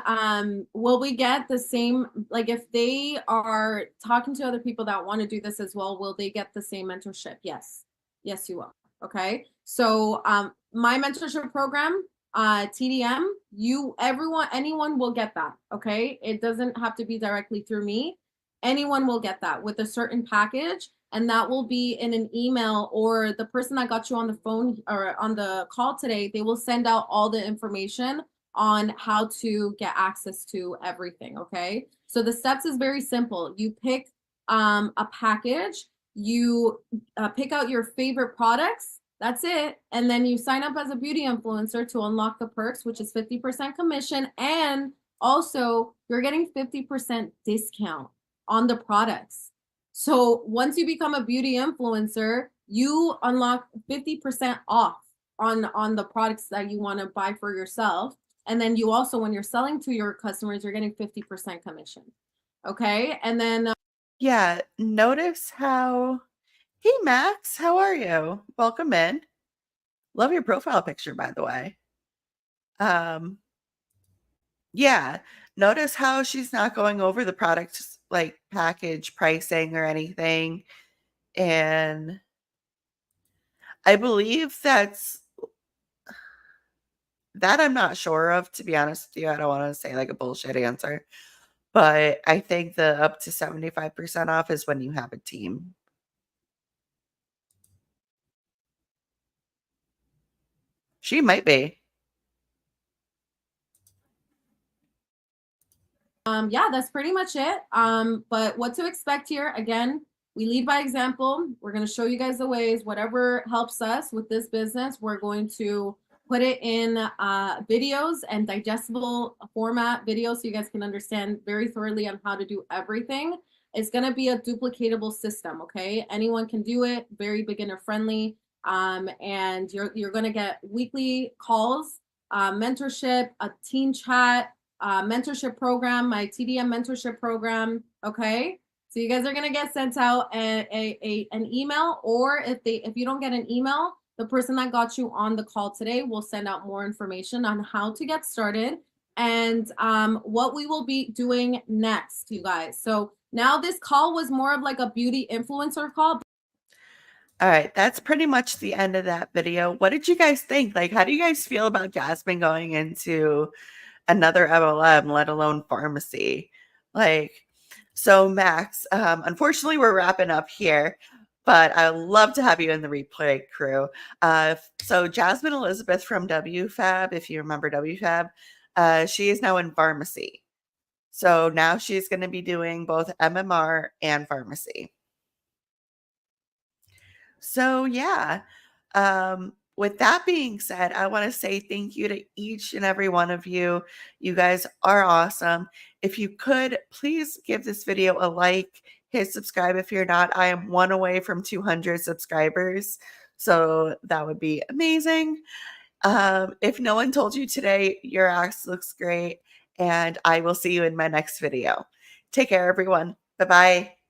will we get the same, like if they are talking to other people that want to do this as well, will they get the same mentorship? Yes. Yes, you will. Okay. So, my mentorship program, TDM, anyone will get that. Okay. It doesn't have to be directly through me. Anyone will get that with a certain package. And that will be in an email, or the person that got you on the phone or on the call today, they will send out all the information on how to get access to everything, okay? So the steps is very simple. You pick a package, you pick out your favorite products, that's it. And then you sign up as a beauty influencer to unlock the perks, which is 50% commission. And also you're getting 50% discount on the products. So once you become a beauty influencer, you unlock 50% off on the products that you want to buy for yourself. And then you also, when you're selling to your customers, you're getting 50% commission. Okay. And then Yeah, notice how, hey Max, how are you? Welcome in. Love your profile picture, by the way. Yeah, notice how she's not going over the product like package pricing or anything. And I believe that I'm not sure of, to be honest with you. I don't want to say like a bullshit answer, but I think the up to 75% off is when you have a team. She might be. yeah, that's pretty much it. But what to expect here, again, we lead by example. We're going to show you guys the ways, whatever helps us with this business. We're going to put it in videos and digestible format videos so you guys can understand very thoroughly on how to do everything. It's going to be a duplicatable system, okay? Anyone can do it, very beginner friendly. And you're going to get weekly calls, mentorship, a team chat, mentorship program, my TDM mentorship program. Okay. So you guys are going to get sent out an email, or if you don't get an email, the person that got you on the call today will send out more information on how to get started and what we will be doing next, you guys. So now this call was more of like a beauty influencer call. All right, that's pretty much the end of that video. What did you guys think? Like, how do you guys feel about Jasmine going into another MLM, let alone pharmacy? Like, so Max, unfortunately, we're wrapping up here, but I'd love to have you in the replay crew. So Jasmine Elizabeth from WFABB, if you remember WFABB, she is now in pharmacy. So now she's going to be doing both MMR and pharmacy. So yeah, with that being said, I want to say thank you to each and every one of you. You guys are awesome. If you could, please give this video a like, hit subscribe if you're not. I am one away from 200 subscribers, so that would be amazing. If no one told you today, your ass looks great, and I will see you in my next video. Take care, everyone. Bye-bye.